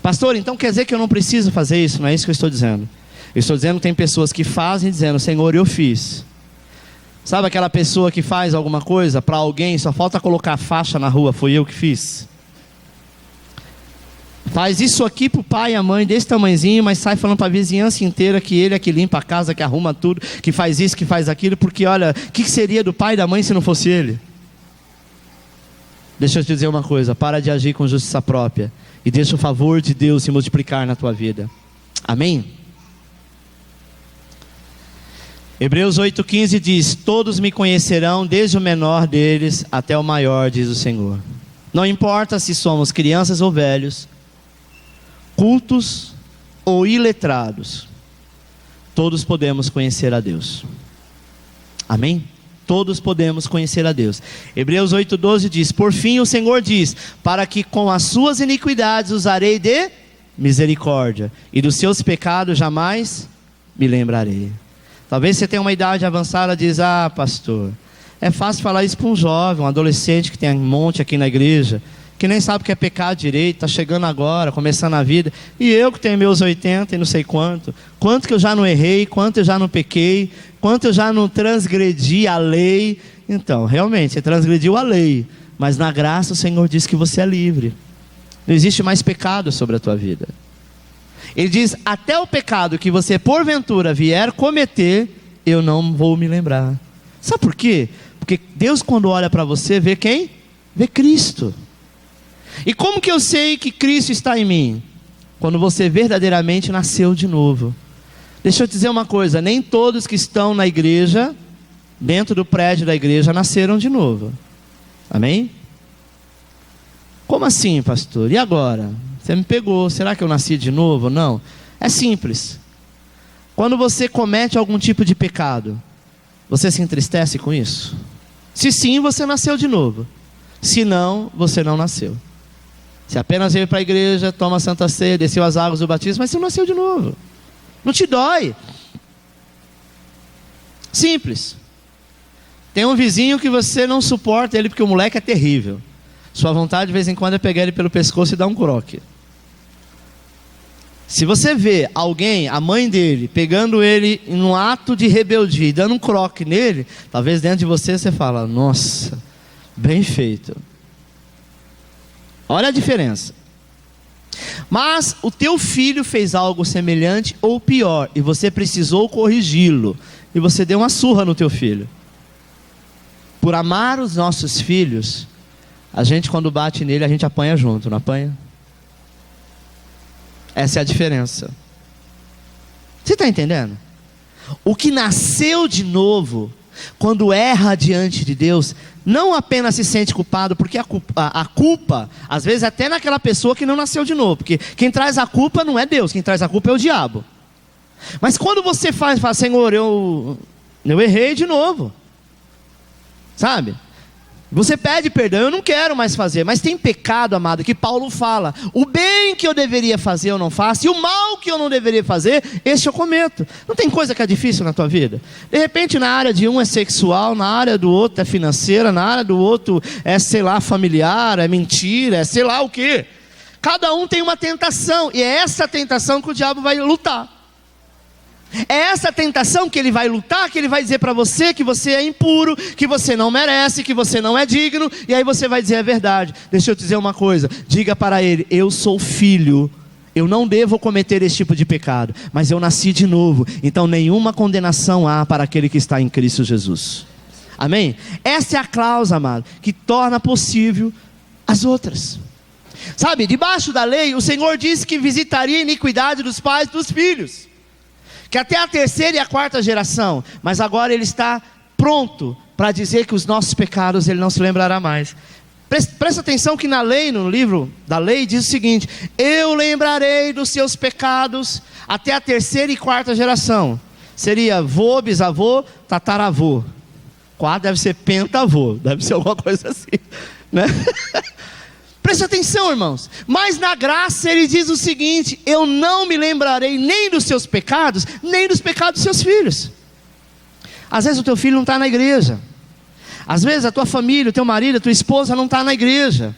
Pastor, então quer dizer que eu não preciso fazer isso? Não é isso que eu estou dizendo. Eu estou dizendo que tem pessoas que fazem dizendo: Senhor, eu fiz. Sabe aquela pessoa que faz alguma coisa para alguém, só falta colocar faixa na rua: foi eu que fiz. Faz isso aqui para o pai e a mãe desse tamanhozinho, mas sai falando para a vizinhança inteira que ele é que limpa a casa, que arruma tudo, que faz isso, que faz aquilo. Porque olha, o que seria do pai e da mãe se não fosse ele? Deixa eu te dizer uma coisa: para de agir com justiça própria e deixa o favor de Deus se multiplicar na tua vida. Amém? Hebreus 8,15 diz: todos me conhecerão, desde o menor deles até o maior, diz o Senhor. Não importa se somos crianças ou velhos, cultos ou iletrados, todos podemos conhecer a Deus. Amém? Todos podemos conhecer a Deus. Hebreus 8,12 diz: por fim o Senhor diz: para que com as suas iniquidades usarei de misericórdia, e dos seus pecados jamais me lembrarei. Talvez você tenha uma idade avançada e diz: ah, pastor, é fácil falar isso para um jovem, um adolescente que tem um monte aqui na igreja, que nem sabe o que é pecar direito, está chegando agora, começando a vida. E eu que tenho meus 80 e não sei quanto que eu já não errei, quanto eu já não pequei, quanto eu já não transgredi a lei. Então, realmente, você transgrediu a lei, mas na graça o Senhor diz que você é livre. Não existe mais pecado sobre a tua vida. Ele diz: até o pecado que você porventura vier cometer, eu não vou me lembrar. Sabe por quê? Porque Deus, quando olha para você, vê quem? Vê Cristo. E como que eu sei que Cristo está em mim? Quando você verdadeiramente nasceu de novo. Deixa eu te dizer uma coisa: nem todos que estão na igreja, dentro do prédio da igreja, nasceram de novo. Amém? Como assim, pastor? E agora? Você me pegou, será que eu nasci de novo? Não, é simples. Quando você comete algum tipo de pecado, você se entristece com isso? Se sim, você nasceu de novo. Se não, você não nasceu. Você apenas veio para a igreja, toma a Santa Ceia, desceu as águas do batismo, mas você não nasceu de novo. Não te dói. Simples. Tem um vizinho que você não suporta ele porque o moleque é terrível. Sua vontade de vez em quando é pegar ele pelo pescoço e dar um croque. Se você vê alguém, a mãe dele, pegando ele em um ato de rebeldia e dando um croque nele, talvez dentro de você fala: nossa, bem feito. Olha a diferença. Mas o teu filho fez algo semelhante ou pior, e você precisou corrigi-lo, e você deu uma surra no teu filho. Por amar os nossos filhos, a gente, quando bate nele, a gente apanha junto, não apanha? Essa é a diferença. Você está entendendo? O que nasceu de novo quando erra diante de Deus, não apenas se sente culpado, porque a culpa, às vezes até naquela pessoa que não nasceu de novo, porque quem traz a culpa não é Deus, quem traz a culpa é o diabo. Mas quando você fala, Senhor, eu errei de novo, sabe? Você pede perdão, eu não quero mais fazer. Mas tem pecado, amado, que Paulo fala: o bem que eu deveria fazer eu não faço, e o mal que eu não deveria fazer, esse eu cometo. Não tem coisa que é difícil na tua vida? De repente na área de um é sexual, na área do outro é financeira, na área do outro é, sei lá, familiar, é mentira, é sei lá o que. Cada um tem uma tentação, e é essa tentação que o diabo vai lutar. É essa tentação que ele vai lutar, que ele vai dizer para você que você é impuro, que você não merece, que você não é digno, e aí você vai dizer: é verdade. Deixa eu te dizer uma coisa, diga para ele: eu sou filho, eu não devo cometer esse tipo de pecado, mas eu nasci de novo, então nenhuma condenação há para aquele que está em Cristo Jesus. Amém? Essa é a cláusula, amado, que torna possível as outras. Sabe, debaixo da lei, o Senhor disse que visitaria a iniquidade dos pais dos filhos, que até a terceira e a quarta geração, mas agora Ele está pronto para dizer que os nossos pecados Ele não se lembrará mais. Presta atenção que na lei, no livro da lei, diz o seguinte: eu lembrarei dos seus pecados até a terceira e quarta geração. Seria avô, bisavô, tataravô. Quatro deve ser pentavô, deve ser alguma coisa assim, né? Presta atenção, irmãos. Mas na graça ele diz o seguinte: eu não me lembrarei nem dos seus pecados, nem dos pecados dos seus filhos. Às vezes o teu filho não está na igreja. Às vezes a tua família, o teu marido, a tua esposa não está na igreja.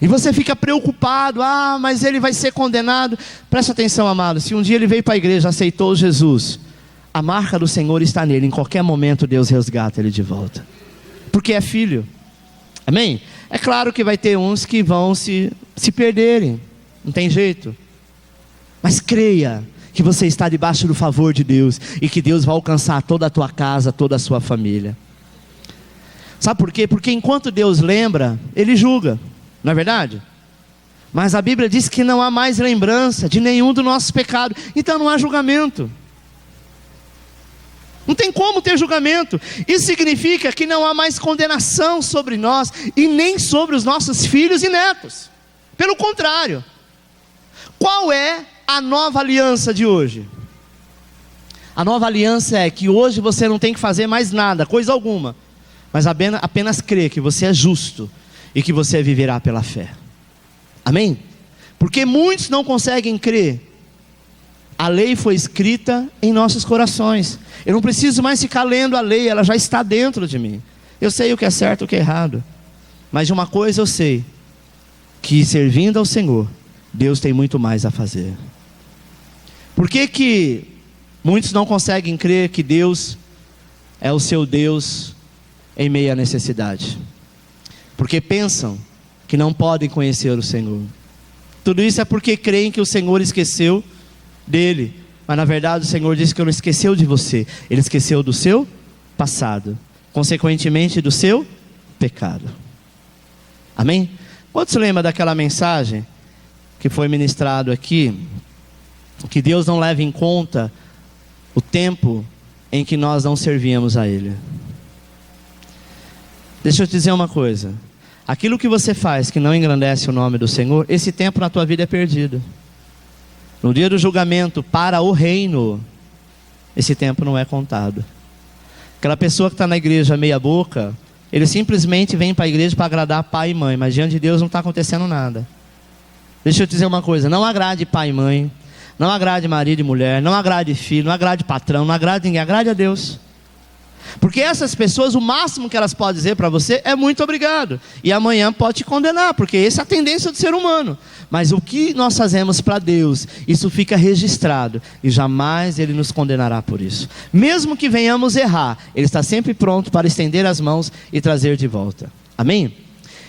E você fica preocupado: ah, mas ele vai ser condenado. Presta atenção, amado. Se um dia ele veio para a igreja, aceitou Jesus, a marca do Senhor está nele. Em qualquer momento Deus resgata ele de volta, porque é filho. Amém? É claro que vai ter uns que vão se perderem, não tem jeito. Mas creia que você está debaixo do favor de Deus, e que Deus vai alcançar toda a tua casa, toda a sua família. Sabe por quê? Porque enquanto Deus lembra, Ele julga, não é verdade? Mas a Bíblia diz que não há mais lembrança de nenhum dos nossos pecados, então não há julgamento. Não tem como ter julgamento. Isso significa que não há mais condenação sobre nós, e nem sobre os nossos filhos e netos. Pelo contrário. Qual é a nova aliança de hoje? A nova aliança é que hoje você não tem que fazer mais nada, coisa alguma, mas apenas crer que você é justo e que você viverá pela fé. Amém? Porque muitos não conseguem crer. A lei foi escrita em nossos corações. Eu não preciso mais ficar lendo a lei, ela já está dentro de mim. Eu sei o que é certo e o que é errado. Mas de uma coisa eu sei: que servindo ao Senhor, Deus tem muito mais a fazer. Por que muitos não conseguem crer que Deus é o seu Deus em meio à necessidade? Porque pensam que não podem conhecer o Senhor. Tudo isso é porque creem que o Senhor esqueceu dele, mas na verdade o Senhor disse que não esqueceu de você, Ele esqueceu do seu passado, consequentemente do seu pecado. Amém? Quantos lembram daquela mensagem que foi ministrado aqui, que Deus não leva em conta o tempo em que nós não servíamos a Ele? Deixa eu te dizer uma coisa: aquilo que você faz que não engrandece o nome do Senhor, esse tempo na tua vida é perdido. No dia do julgamento para o reino, esse tempo não é contado. Aquela pessoa que está na igreja meia boca, ele simplesmente vem para a igreja para agradar pai e mãe, mas diante de Deus não está acontecendo nada. Deixa eu te dizer uma coisa: não agrade pai e mãe, não agrade marido e mulher, não agrade filho, não agrade patrão, não agrade ninguém, agrade a Deus. Porque essas pessoas, o máximo que elas podem dizer para você é muito obrigado, e amanhã pode te condenar, porque essa é a tendência do ser humano. Mas o que nós fazemos para Deus, isso fica registrado, e jamais Ele nos condenará por isso. Mesmo que venhamos errar, Ele está sempre pronto para estender as mãos e trazer de volta. Amém?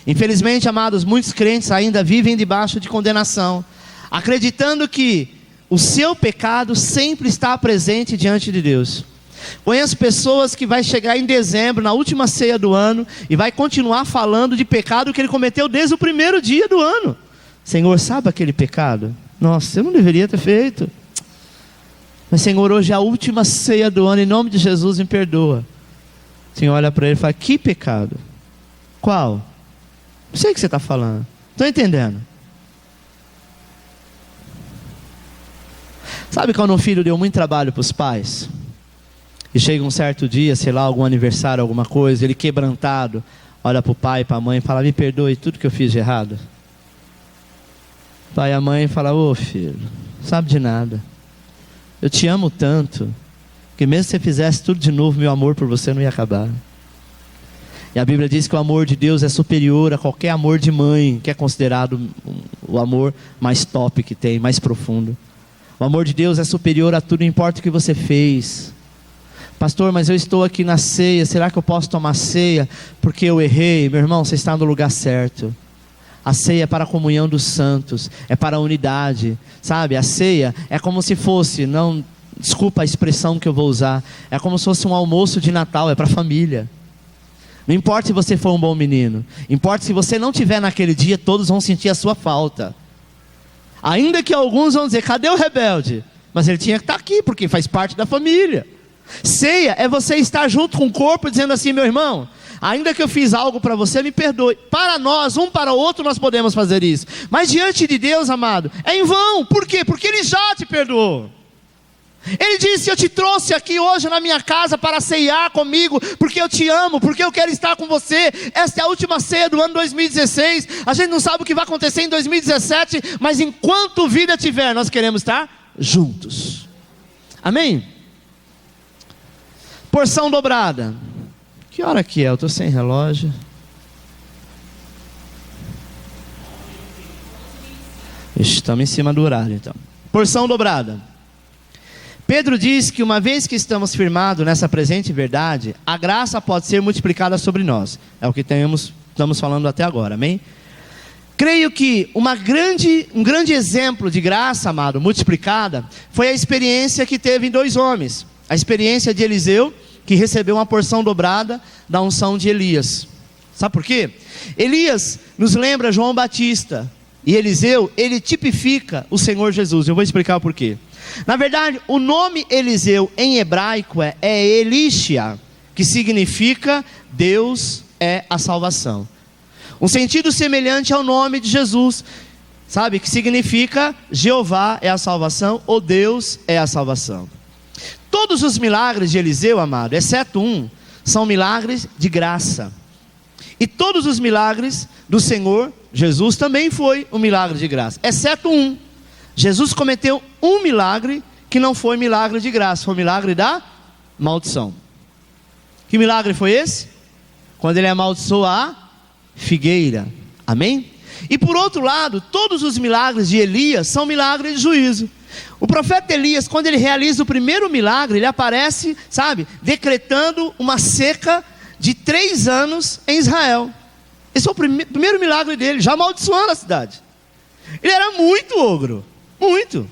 Infelizmente, amados, muitos crentes ainda vivem debaixo de condenação, acreditando que o seu pecado sempre está presente diante de Deus. Conheço pessoas que vai chegar em dezembro, na última ceia do ano, e vai continuar falando de pecado que ele cometeu desde o primeiro dia do ano. Senhor, sabe aquele pecado? Nossa, eu não deveria ter feito. Mas Senhor, hoje é a última ceia do ano, em nome de Jesus me perdoa. O Senhor olha para ele e fala: que pecado? Qual? Não sei o que você está falando. Estou entendendo. Sabe quando um filho deu muito trabalho para os pais? E chega um certo dia, sei lá, algum aniversário, alguma coisa, ele quebrantado, olha para o pai, para a mãe e fala: me perdoe tudo que eu fiz de errado. O pai e a mãe falam: ô filho, sabe de nada. Eu te amo tanto, que mesmo se você fizesse tudo de novo, meu amor por você não ia acabar. E a Bíblia diz que o amor de Deus é superior a qualquer amor de mãe, que é considerado o amor mais top que tem, mais profundo. O amor de Deus é superior a tudo, não importa o que você fez. Pastor, mas eu estou aqui na ceia, será que eu posso tomar ceia porque eu errei? Meu irmão, você está no lugar certo. A ceia é para a comunhão dos santos, é para a unidade, sabe? A ceia é como se fosse, não, desculpa a expressão que eu vou usar, é como se fosse um almoço de Natal, é para a família. Não importa se você for um bom menino, importa se você não tiver naquele dia, todos vão sentir a sua falta. Ainda que alguns vão dizer: cadê o rebelde? Mas ele tinha que estar aqui, porque faz parte da família. Ceia é você estar junto com o corpo, dizendo assim: meu irmão, ainda que eu fiz algo para você, me perdoe. Para nós, um para o outro, nós podemos fazer isso. Mas diante de Deus, amado, é em vão. Por quê? Porque Ele já te perdoou. Ele disse: eu te trouxe aqui hoje na minha casa para ceiar comigo, porque eu te amo, porque eu quero estar com você. Esta é a última ceia do ano 2016. A gente não sabe o que vai acontecer em 2017, mas enquanto vida tiver, nós queremos estar juntos. Amém? Porção dobrada. Que hora que é? Eu estou sem relógio. Estamos em cima do horário então. Porção dobrada. Pedro diz que uma vez que estamos firmados nessa presente verdade, a graça pode ser multiplicada sobre nós. É o que estamos falando até agora, amém? Creio que um grande exemplo de graça, amado, multiplicada, foi a experiência que teve em 2 homens. A experiência de Eliseu, que recebeu uma porção dobrada da unção de Elias. Sabe por quê? Elias nos lembra João Batista, e Eliseu, ele tipifica o Senhor Jesus. Eu vou explicar o porquê. Na verdade, o nome Eliseu em hebraico é Elishia, que significa Deus é a salvação. Um sentido semelhante ao nome de Jesus, sabe? Que significa Jeová é a salvação, ou Deus é a salvação. Todos os milagres de Eliseu, amado, exceto um, são milagres de graça. E todos os milagres do Senhor Jesus também foi um milagre de graça, exceto um. Jesus cometeu um milagre que não foi milagre de graça, foi milagre da maldição. Que milagre foi esse? Quando ele amaldiçoou a figueira. Amém? E por outro lado, todos os milagres de Elias são milagres de juízo. O profeta Elias, quando ele realiza o primeiro milagre, ele aparece, sabe, decretando uma seca de 3 anos em Israel. Esse é o primeiro milagre dele, já amaldiçoando a cidade. Ele era muito ogro, muito.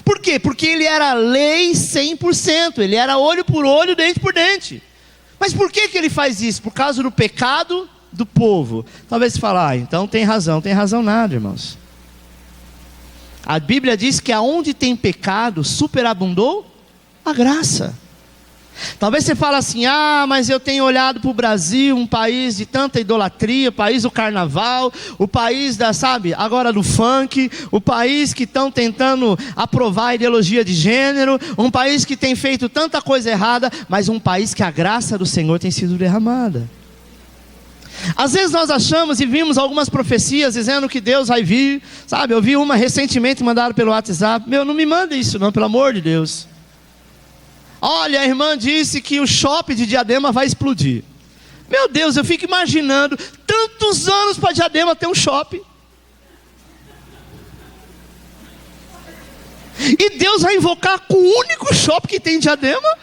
Por quê? Porque ele era lei 100%, ele era olho por olho, dente por dente. Mas por que ele faz isso? Por causa do pecado do povo. Talvez você fale: então tem razão nada, irmãos. A Bíblia diz que aonde tem pecado, superabundou a graça. Talvez você fale assim: mas eu tenho olhado para o Brasil, um país de tanta idolatria, o país do carnaval, o país agora do funk, o país que estão tentando aprovar a ideologia de gênero, um país que tem feito tanta coisa errada, mas um país que a graça do Senhor tem sido derramada. Às vezes nós achamos e vimos algumas profecias dizendo que Deus vai vir, sabe? Eu vi uma recentemente mandada pelo WhatsApp. Não me manda isso não, pelo amor de Deus. Olha, a irmã disse que o shopping de Diadema vai explodir. Meu Deus, eu fico imaginando tantos anos para Diadema ter um shopping. E Deus vai invocar com o único shopping que tem em Diadema?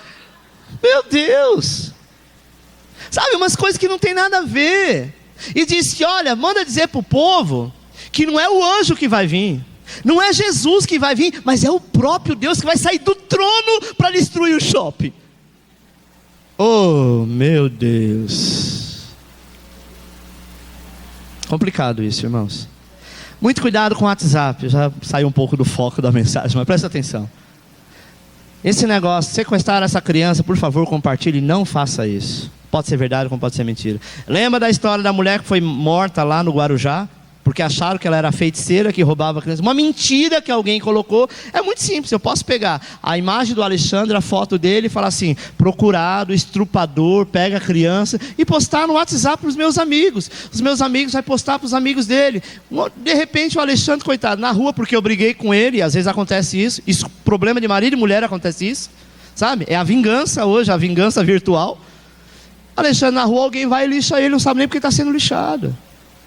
Meu Deus. Sabe, umas coisas que não tem nada a ver. E diz que, olha, manda dizer para o povo que não é o anjo que vai vir, não é Jesus que vai vir, mas é o próprio Deus que vai sair do trono para destruir o shopping. Oh, meu Deus. Complicado isso, irmãos. Muito cuidado com o WhatsApp. Já saiu um pouco do foco da mensagem, mas presta atenção. Esse negócio, sequestrar essa criança, por favor, compartilhe, não faça isso. Pode ser verdade como pode ser mentira. Lembra da história da mulher que foi morta lá no Guarujá? Porque acharam que ela era feiticeira, que roubava crianças. Uma mentira que alguém colocou. É muito simples, eu posso pegar a imagem do Alexandre, a foto dele e falar assim: procurado, estrupador, pega a criança, e postar no WhatsApp para os meus amigos. Os meus amigos vão postar para os amigos dele. De repente o Alexandre, coitado, na rua, porque eu briguei com ele, e às vezes acontece isso. Isso, problema de marido e mulher, acontece isso. Sabe? É a vingança hoje, a vingança virtual. Alexandre na rua, alguém vai e lixa ele, não sabe nem porque está sendo lixado.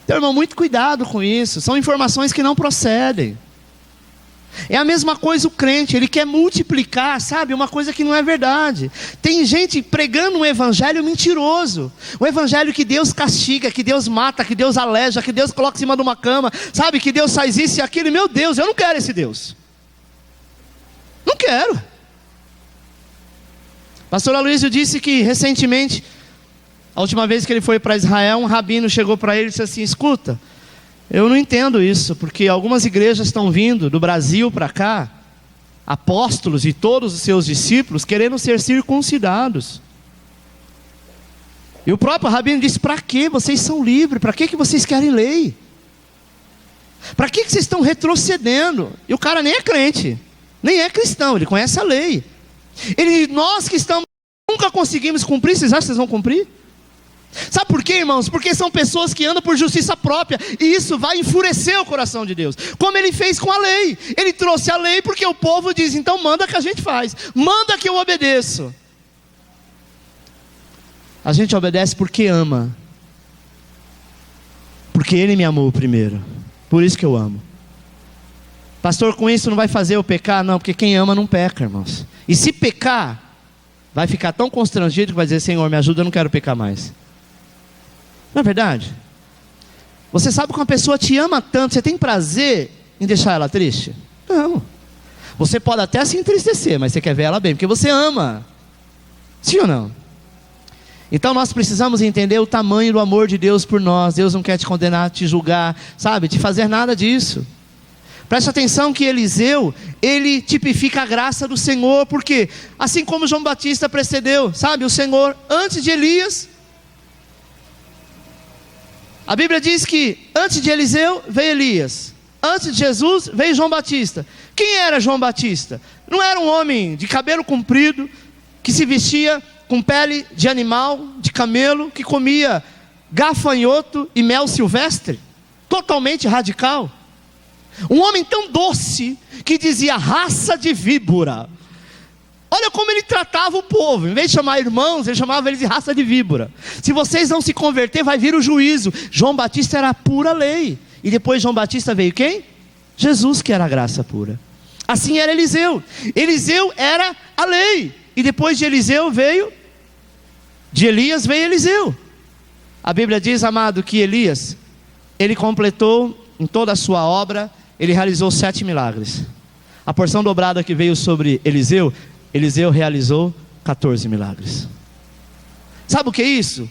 Então, irmão, muito cuidado com isso. São informações que não procedem. É a mesma coisa o crente, ele quer multiplicar, sabe, uma coisa que não é verdade. Tem gente pregando um evangelho mentiroso. Um evangelho que Deus castiga, que Deus mata, que Deus aleja, que Deus coloca em cima de uma cama, sabe, que Deus faz isso e aquilo. E, meu Deus, eu não quero esse Deus. Não quero. Pastor Aloysio disse que recentemente, a última vez que ele foi para Israel, um rabino chegou para ele e disse assim: escuta, eu não entendo isso, porque algumas igrejas estão vindo do Brasil para cá, apóstolos e todos os seus discípulos querendo ser circuncidados. E o próprio rabino disse: para que vocês são livres? Para que vocês querem lei? Para que vocês estão retrocedendo? E o cara nem é crente, nem é cristão, ele conhece a lei. Nós que estamos, nunca conseguimos cumprir, vocês acham que vocês vão cumprir? Sabe por quê, irmãos? Porque são pessoas que andam por justiça própria, e isso vai enfurecer o coração de Deus, como ele fez com a lei. Ele trouxe a lei porque o povo diz: então manda que a gente faz, manda que eu obedeço. A gente obedece porque ama, porque ele me amou primeiro, por isso que eu amo. Pastor, com isso não vai fazer eu pecar? Não, porque quem ama não peca, irmãos. E se pecar, vai ficar tão constrangido que vai dizer: Senhor, me ajuda, eu não quero pecar mais. Não é verdade? Você sabe que uma pessoa te ama tanto, você tem prazer em deixar ela triste? Não. Você pode até se entristecer, mas você quer ver ela bem, porque você ama. Sim ou não? Então nós precisamos entender o tamanho do amor de Deus por nós. Deus não quer te condenar, te julgar, sabe, te fazer nada disso. Preste atenção que Eliseu, ele tipifica a graça do Senhor, porque assim como João Batista precedeu, sabe, o Senhor, antes de Elias, a Bíblia diz que antes de Eliseu veio Elias, antes de Jesus veio João Batista. Quem era João Batista? Não era um homem de cabelo comprido, que se vestia com pele de animal, de camelo, que comia gafanhoto e mel silvestre, totalmente radical. Um homem tão doce, que dizia: raça de víbora. Olha como ele tratava o povo. Em vez de chamar irmãos, ele chamava eles de raça de víbora. Se vocês não se converter, vai vir o juízo. João Batista era a pura lei. E depois de João Batista veio quem? Jesus, que era a graça pura. Assim era Eliseu. Eliseu era a lei. E depois de Eliseu veio, de Elias veio Eliseu. A Bíblia diz, amado, que Elias, ele completou em toda a sua obra, ele realizou 7 milagres. A porção dobrada que veio sobre Eliseu, Eliseu realizou 14 milagres. Sabe o que é isso?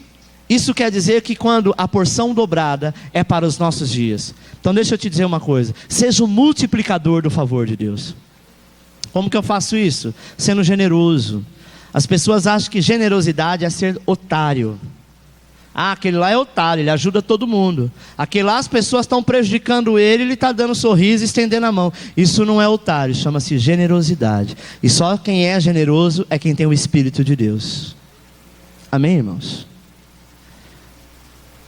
Isso quer dizer que quando a porção dobrada é para os nossos dias. Então deixa eu te dizer uma coisa: seja o multiplicador do favor de Deus. Como que eu faço isso? Sendo generoso. As pessoas acham que generosidade é ser otário. Ah, aquele lá é otário, ele ajuda todo mundo. Aquele lá as pessoas estão prejudicando ele, ele está dando sorriso e estendendo a mão. Isso não é otário, chama-se generosidade. E só quem é generoso é quem tem o Espírito de Deus. Amém, irmãos?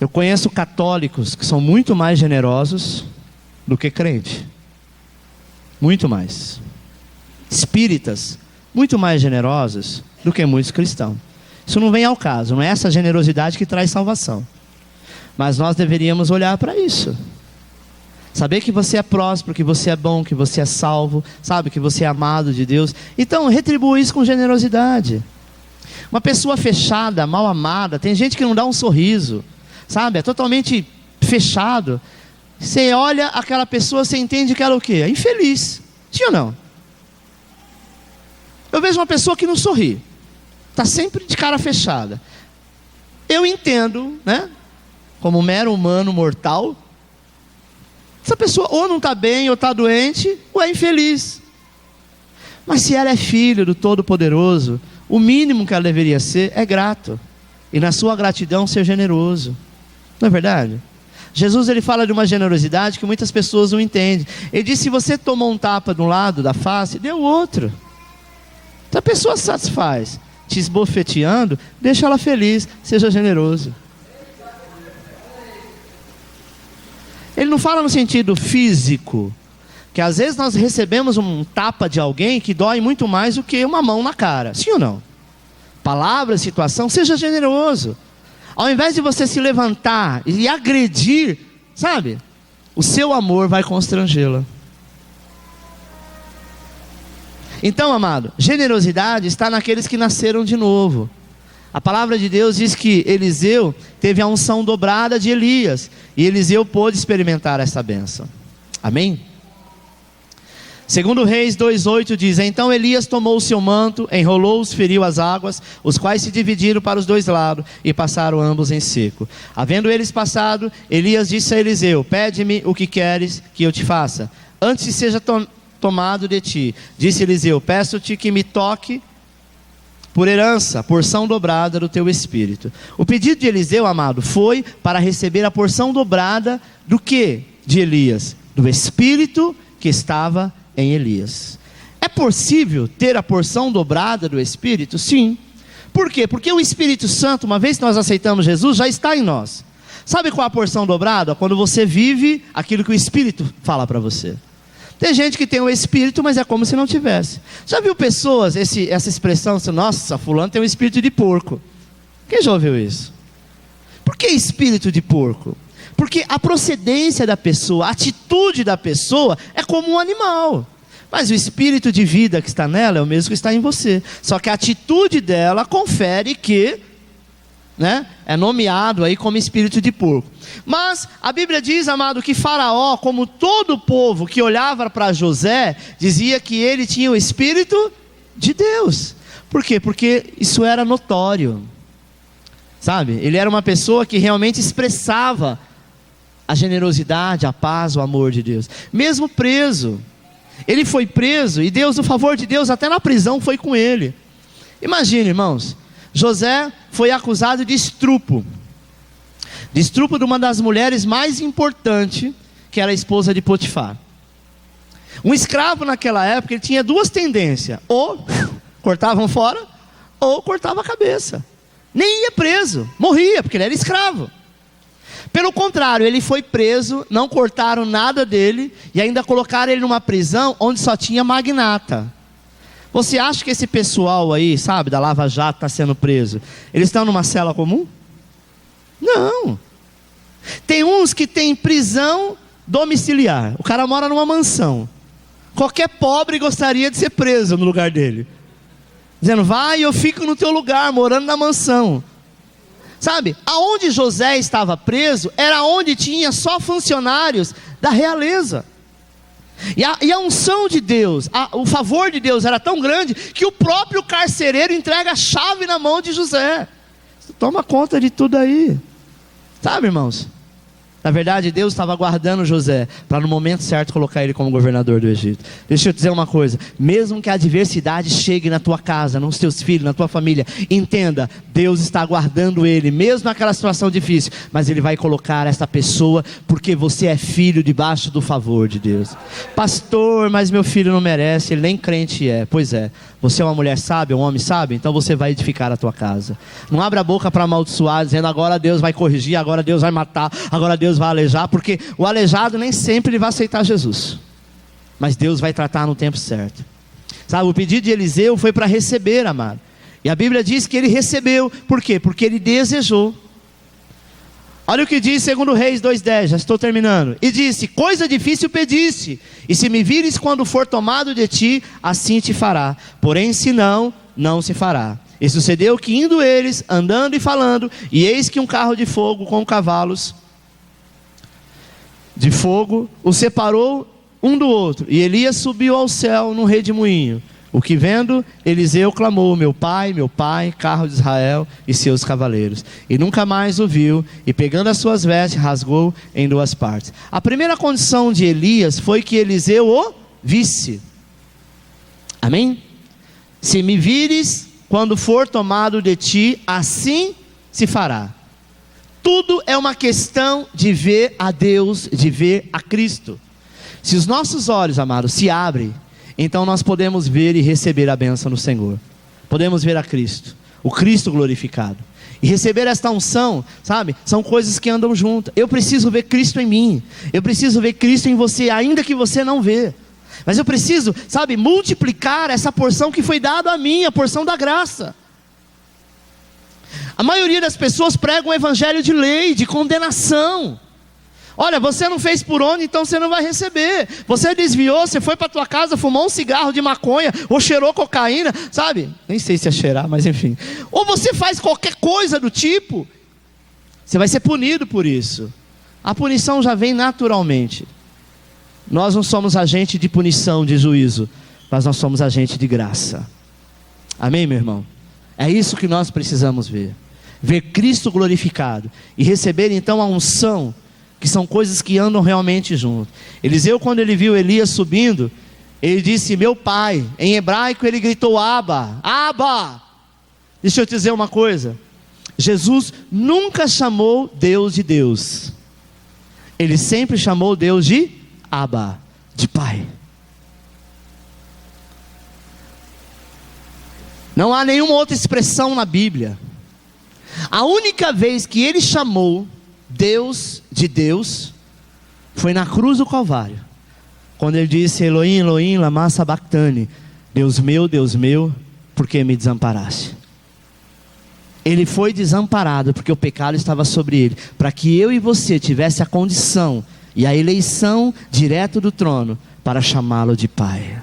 Eu conheço católicos que são muito mais generosos do que crente. Muito mais. Espíritas, muito mais generosos do que muitos cristãos. Isso não vem ao caso, não é essa generosidade que traz salvação. Mas nós deveríamos olhar para isso. Saber que você é próspero, que você é bom, que você é salvo, sabe, que você é amado de Deus. Então, retribua isso com generosidade. Uma pessoa fechada, mal amada, tem gente que não dá um sorriso, sabe, é totalmente fechado. Você olha aquela pessoa, você entende que ela é o quê? É infeliz. Sim ou não? Eu vejo uma pessoa que não sorri, está sempre de cara fechada. Eu entendo, né, como mero humano mortal, essa pessoa ou não está bem, ou está doente, ou é infeliz. Mas se ela é filho do Todo-Poderoso, o mínimo que ela deveria ser é grato. e na sua gratidão ser generoso. Não é verdade? Jesus, ele fala de uma generosidade que muitas pessoas não entendem. Ele diz: se você tomou um tapa de um lado da face, dê o outro. Então a pessoa se satisfaz te esbofeteando, deixa ela feliz, seja generoso. Ele não fala no sentido físico, que às vezes nós recebemos um tapa de alguém que dói muito mais do que uma mão na cara. Sim ou não? Palavra, situação, seja generoso. Ao invés de você se levantar e agredir, sabe? O seu amor vai constrangê-la. Então, amado, generosidade está naqueles que nasceram de novo. A palavra de Deus diz que Eliseu teve a unção dobrada de Elias, e Eliseu pôde experimentar essa bênção. Amém? Segundo Reis 2:8 diz: então Elias tomou o seu manto, enrolou-os, feriu as águas, os quais se dividiram para os dois lados, e passaram ambos em seco. Havendo eles passado, Elias disse a Eliseu: pede-me o que queres que eu te faça, antes que seja tomado de ti. Disse Eliseu: peço-te que me toque por herança, porção dobrada do teu espírito. O pedido de Eliseu, amado, foi para receber a porção dobrada do que? De Elias? Do espírito que estava em Elias. É possível ter a porção dobrada do espírito? Sim. Por quê? Porque o Espírito Santo, uma vez que nós aceitamos Jesus, já está em nós. Sabe qual é a porção dobrada? Quando você vive aquilo que o Espírito fala para você. Tem gente que tem o Espírito, mas é como se não tivesse. Já viu pessoas, essa expressão, nossa, fulano tem um espírito de porco. Quem já ouviu isso? Por que espírito de porco? Porque a procedência da pessoa, a atitude da pessoa é como um animal. Mas o espírito de vida que está nela é o mesmo que está em você. Só que a atitude dela confere que, é nomeado aí como espírito de porco. Mas a Bíblia diz, amado, que Faraó, como todo o povo que olhava para José, dizia que ele tinha o espírito de Deus. Por quê? Porque isso era notório. Sabe? Ele era uma pessoa que realmente expressava a generosidade, a paz, o amor de Deus. Mesmo preso, ele foi preso e Deus, no favor de Deus, até na prisão foi com ele. Imagine, irmãos, José foi acusado de estupro de uma das mulheres mais importantes, que era a esposa de Potifar. Um escravo naquela época, ele tinha duas tendências: ou cortavam fora, ou cortava a cabeça. Nem ia preso, morria, porque ele era escravo. Pelo contrário, ele foi preso, não cortaram nada dele, e ainda colocaram ele numa prisão onde só tinha magnata. Você acha que esse pessoal aí, sabe, da Lava Jato está sendo preso, eles estão numa cela comum? Não. Tem uns que tem prisão domiciliar. O cara mora numa mansão. Qualquer pobre gostaria de ser preso no lugar dele, dizendo: vai, eu fico no teu lugar, morando na mansão. Sabe, aonde José estava preso, era onde tinha só funcionários da realeza. E a unção de Deus, o favor de Deus era tão grande, que o próprio carcereiro entrega a chave na mão de José. Toma conta de tudo aí. Sabe, irmãos? Na verdade, Deus estava guardando José, para no momento certo colocar ele como governador do Egito. Deixa eu te dizer uma coisa: mesmo que a adversidade chegue na tua casa, nos teus filhos, na tua família, entenda, Deus está guardando ele, mesmo naquela situação difícil, mas Ele vai colocar essa pessoa, porque você é filho debaixo do favor de Deus. Pastor, mas meu filho não merece, ele nem crente é. Pois é, você é uma mulher sábia, um homem sábio, então você vai edificar a tua casa. Não abra a boca para amaldiçoar, dizendo: agora Deus vai corrigir, agora Deus vai matar, agora Deus vai alejar, porque o aleijado nem sempre ele vai aceitar Jesus, mas Deus vai tratar no tempo certo. Sabe, o pedido de Eliseu foi para receber, amado, e a Bíblia diz que ele recebeu. Por quê? Porque ele desejou. Olha o que diz 2 Reis 2:10, já estou terminando. E disse: coisa difícil pediste, e se me vires quando for tomado de ti, assim te fará, porém se não, não se fará. E sucedeu que indo eles, andando e falando, e eis que um carro de fogo com cavalos de fogo o separou um do outro, e Elias subiu ao céu num redemoinho. O que vendo, Eliseu clamou: meu pai, carro de Israel e seus cavaleiros. E nunca mais o viu, e pegando as suas vestes, rasgou em duas partes. A primeira condição de Elias foi que Eliseu o visse. Amém? Se me vires quando for tomado de ti, assim se fará. Tudo é uma questão de ver a Deus, de ver a Cristo. Se os nossos olhos, amados, se abrem, então nós podemos ver e receber a bênção do Senhor. Podemos ver a Cristo, o Cristo glorificado. E receber esta unção, sabe, são coisas que andam juntas. Eu preciso ver Cristo em mim, eu preciso ver Cristo em você, ainda que você não vê. Mas eu preciso, sabe, multiplicar essa porção que foi dada a mim, a porção da graça. A maioria das pessoas pregam um evangelho de lei, de condenação. Olha, você não fez por onde, então você não vai receber. Você desviou, você foi para tua casa, fumou um cigarro de maconha, ou cheirou cocaína, sabe? Nem sei se é cheirar, mas enfim. Ou você faz qualquer coisa do tipo, você vai ser punido por isso. A punição já vem naturalmente. Nós não somos agente de punição, de juízo, mas nós somos agente de graça. Amém, meu irmão? É isso que nós precisamos ver. Ver Cristo glorificado e receber então a unção, que são coisas que andam realmente junto. Eliseu, quando ele viu Elias subindo, ele disse: meu pai. Em hebraico ele gritou: Abba, Abba. Deixa eu te dizer uma coisa, Jesus nunca chamou Deus de Deus. Ele sempre chamou Deus de Abba, de pai. Não há nenhuma outra expressão na Bíblia. A única vez que ele chamou Deus de Deus foi na cruz do Calvário, quando ele disse: Elohim, Elohim, lama sabachthani. Deus meu, por que me desamparaste? Ele foi desamparado porque o pecado estava sobre ele, para que eu e você tivesse a condição e a eleição direto do trono para chamá-lo de pai.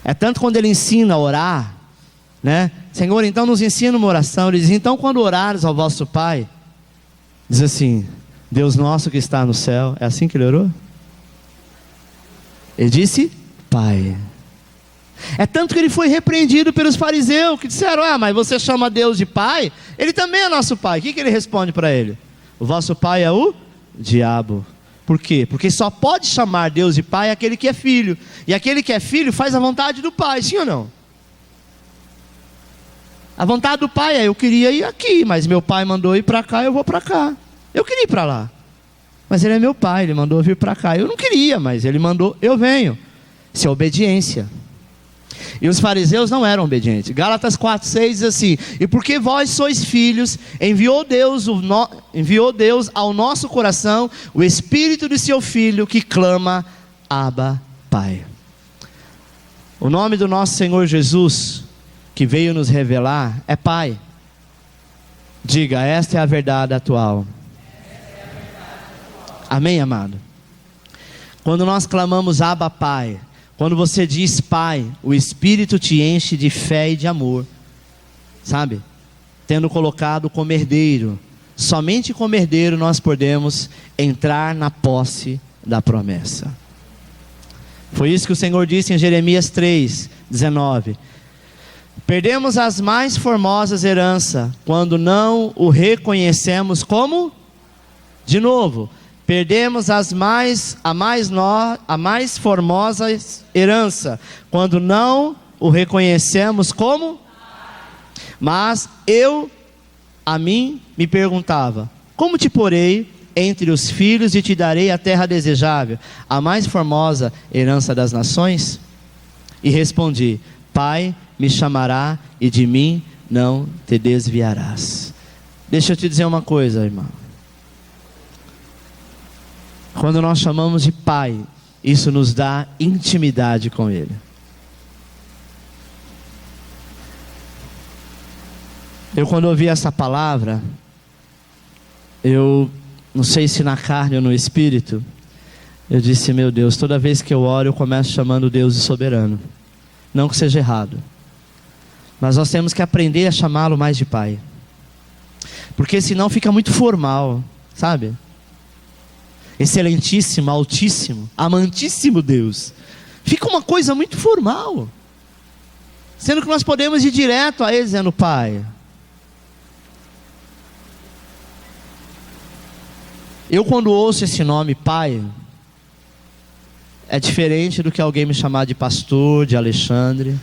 É tanto quando ele ensina a orar, né? Senhor, então nos ensina uma oração. Ele diz: então quando orares ao vosso Pai, diz assim: Deus nosso que está no céu. É assim que ele orou? Ele disse Pai. É tanto que ele foi repreendido pelos fariseus, que disseram: ah, mas você chama Deus de Pai? Ele também é nosso Pai. O que ele responde para ele? O vosso pai é o diabo. Por quê? Porque só pode chamar Deus de Pai aquele que é filho. E aquele que é filho faz a vontade do Pai, sim ou não? A vontade do pai é: eu queria ir aqui, mas meu pai mandou ir para cá, eu vou para cá. Eu queria ir para lá, mas ele é meu pai, ele mandou vir para cá. Eu não queria, mas ele mandou, eu venho. Isso é obediência. E os fariseus não eram obedientes. Gálatas 4:6 diz assim: e porque vós sois filhos, enviou Deus ao nosso coração o Espírito de seu Filho, que clama: Abba, Pai. O nome do nosso Senhor Jesus, que veio nos revelar, é Pai. Diga: esta é a verdade atual. Amém, amado? Quando nós clamamos Abba, Pai, quando você diz Pai, o Espírito te enche de fé e de amor, sabe? Tendo colocado como herdeiro, somente como herdeiro nós podemos entrar na posse da promessa. Foi isso que o Senhor disse em Jeremias 3:19. Perdemos as mais formosas heranças quando não o reconhecemos como, de novo, perdemos a mais formosa herança quando não o reconhecemos como. Mas a mim me perguntava: como te porei entre os filhos e te darei a terra desejável, a mais formosa herança das nações? E respondi: Pai me chamará e de mim não te desviarás. Deixa eu te dizer uma coisa, irmão. Quando nós chamamos de Pai, isso nos dá intimidade com Ele. Eu, quando ouvi essa palavra, eu não sei se na carne ou no espírito, eu disse: meu Deus, toda vez que eu oro, eu começo chamando Deus de soberano. Não que seja errado, mas nós temos que aprender a chamá-lo mais de Pai, porque senão fica muito formal, sabe? Excelentíssimo, altíssimo, amantíssimo Deus, fica uma coisa muito formal, sendo que nós podemos ir direto a Ele dizendo: Pai. Eu, quando ouço esse nome Pai, é diferente do que alguém me chamar de pastor, de Alexandre.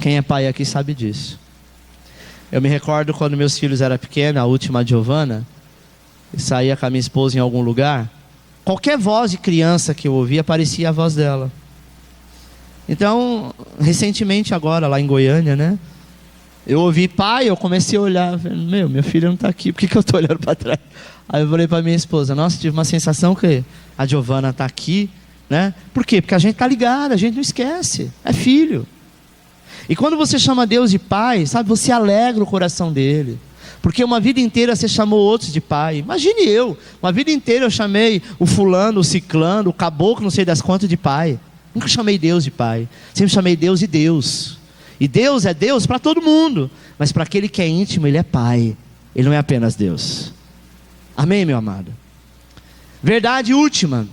Quem é pai aqui sabe disso. Eu me recordo quando meus filhos eram pequenos, a última, a Giovana, e saía com a minha esposa em algum lugar, qualquer voz de criança que eu ouvia, parecia a voz dela. Então, recentemente agora, lá em Goiânia, né? Eu ouvi pai, eu comecei a olhar, minha filha não está aqui, por que eu estou olhando para trás? Aí eu falei para minha esposa, nossa, tive uma sensação que a Giovana está aqui, né? Por quê? Porque a gente está ligado, a gente não esquece, é filho. E quando você chama Deus de pai, sabe, você alegra o coração dele. Porque uma vida inteira você chamou outros de pai. Imagine eu, uma vida inteira eu chamei o fulano, o ciclano, o caboclo, não sei das quantas, de pai. Nunca chamei Deus de pai. Sempre chamei Deus de Deus. E Deus é Deus para todo mundo. Mas para aquele que é íntimo, Ele é pai. Ele não é apenas Deus. Amém, meu amado? Verdade última.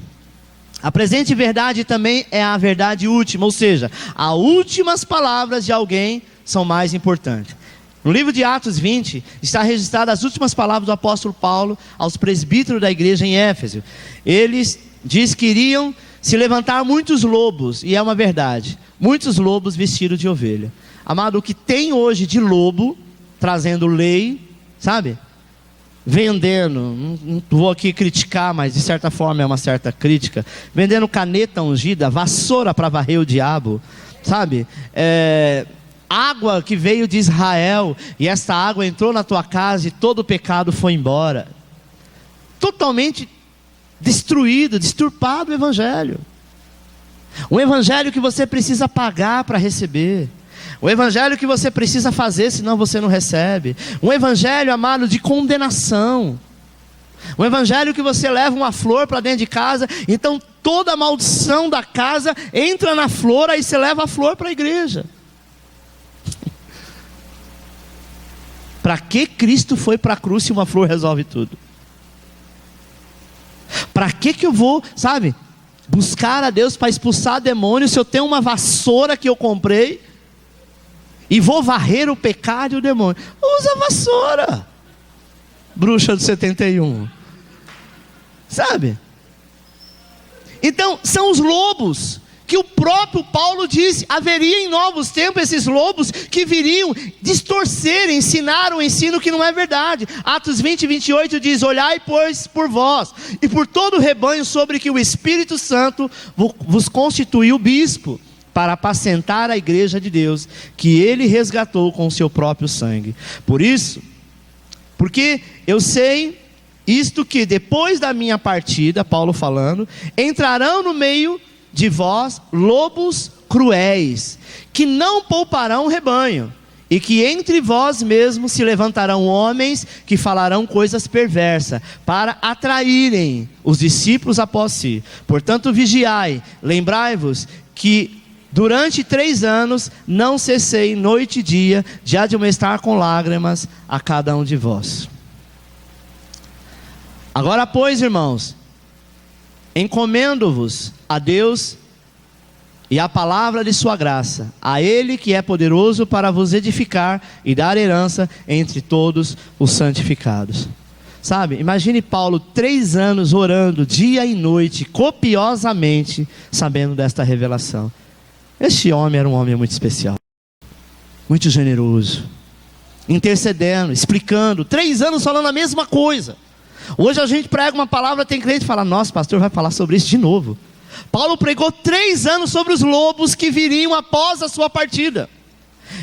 A presente verdade também é a verdade última, ou seja, as últimas palavras de alguém são mais importantes. No livro de Atos 20, está registrada as últimas palavras do apóstolo Paulo aos presbíteros da igreja em Éfeso. Eles diz que iriam se levantar muitos lobos, e é uma verdade, muitos lobos vestidos de ovelha. Amado, o que tem hoje de lobo, trazendo lei, sabe? Vendendo, não vou aqui criticar, mas de certa forma é uma certa crítica, vendendo caneta ungida, vassoura para varrer o diabo, sabe? Água que veio de Israel, e esta água entrou na tua casa e todo o pecado foi embora. Totalmente destruído, disturpado o evangelho. Um evangelho que você precisa pagar para receber. O evangelho que você precisa fazer, senão você não recebe. Um evangelho, amado, de condenação. Um evangelho que você leva uma flor para dentro de casa, então toda a maldição da casa entra na flor, aí você leva a flor para a igreja. Para que Cristo foi para a cruz se uma flor resolve tudo? Para que eu vou, sabe, buscar a Deus para expulsar demônios se eu tenho uma vassoura que eu comprei e vou varrer o pecado e o demônio? Usa a vassoura, bruxa do 71, sabe? Então são os lobos que o próprio Paulo disse, haveria em novos tempos esses lobos que viriam distorcer, ensinar um ensino que não é verdade. Atos 20, 28 diz, olhai pois por vós e por todo o rebanho sobre que o Espírito Santo vos constituiu bispo, para apacentar a igreja de Deus, que ele resgatou com o seu próprio sangue. Por isso, porque eu sei isto, que depois da minha partida, Paulo falando, entrarão no meio de vós lobos cruéis, que não pouparão o rebanho, e que entre vós mesmos se levantarão homens que falarão coisas perversas, para atraírem os discípulos após si. Portanto vigiai, lembrai-vos que durante 3 anos não cessei noite e dia de admoestar com lágrimas a cada um de vós. Agora pois, irmãos, encomendo-vos a Deus e a palavra de sua graça, a Ele que é poderoso para vos edificar e dar herança entre todos os santificados. Sabe, imagine Paulo 3 anos orando dia e noite, copiosamente, sabendo desta revelação. Este homem era um homem muito especial, muito generoso, intercedendo, explicando, 3 anos falando a mesma coisa. Hoje a gente prega uma palavra, tem crente que fala, nossa, pastor vai falar sobre isso de novo. Paulo pregou 3 anos sobre os lobos que viriam após a sua partida,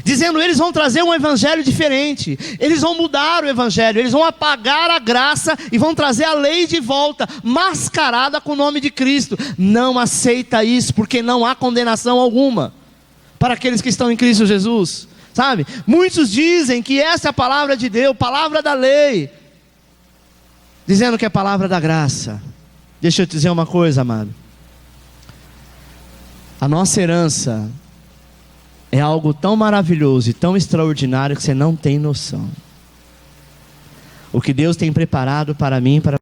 dizendo, eles vão trazer um evangelho diferente, eles vão mudar o evangelho, eles vão apagar a graça e vão trazer a lei de volta, mascarada com o nome de Cristo. Não aceita isso, porque não há condenação alguma para aqueles que estão em Cristo Jesus, sabe? Muitos dizem que essa é a palavra de Deus, palavra da lei, dizendo que é a palavra da graça. Deixa eu te dizer uma coisa, amado, a nossa herança é algo tão maravilhoso e tão extraordinário que você não tem noção. O que Deus tem preparado para mim e para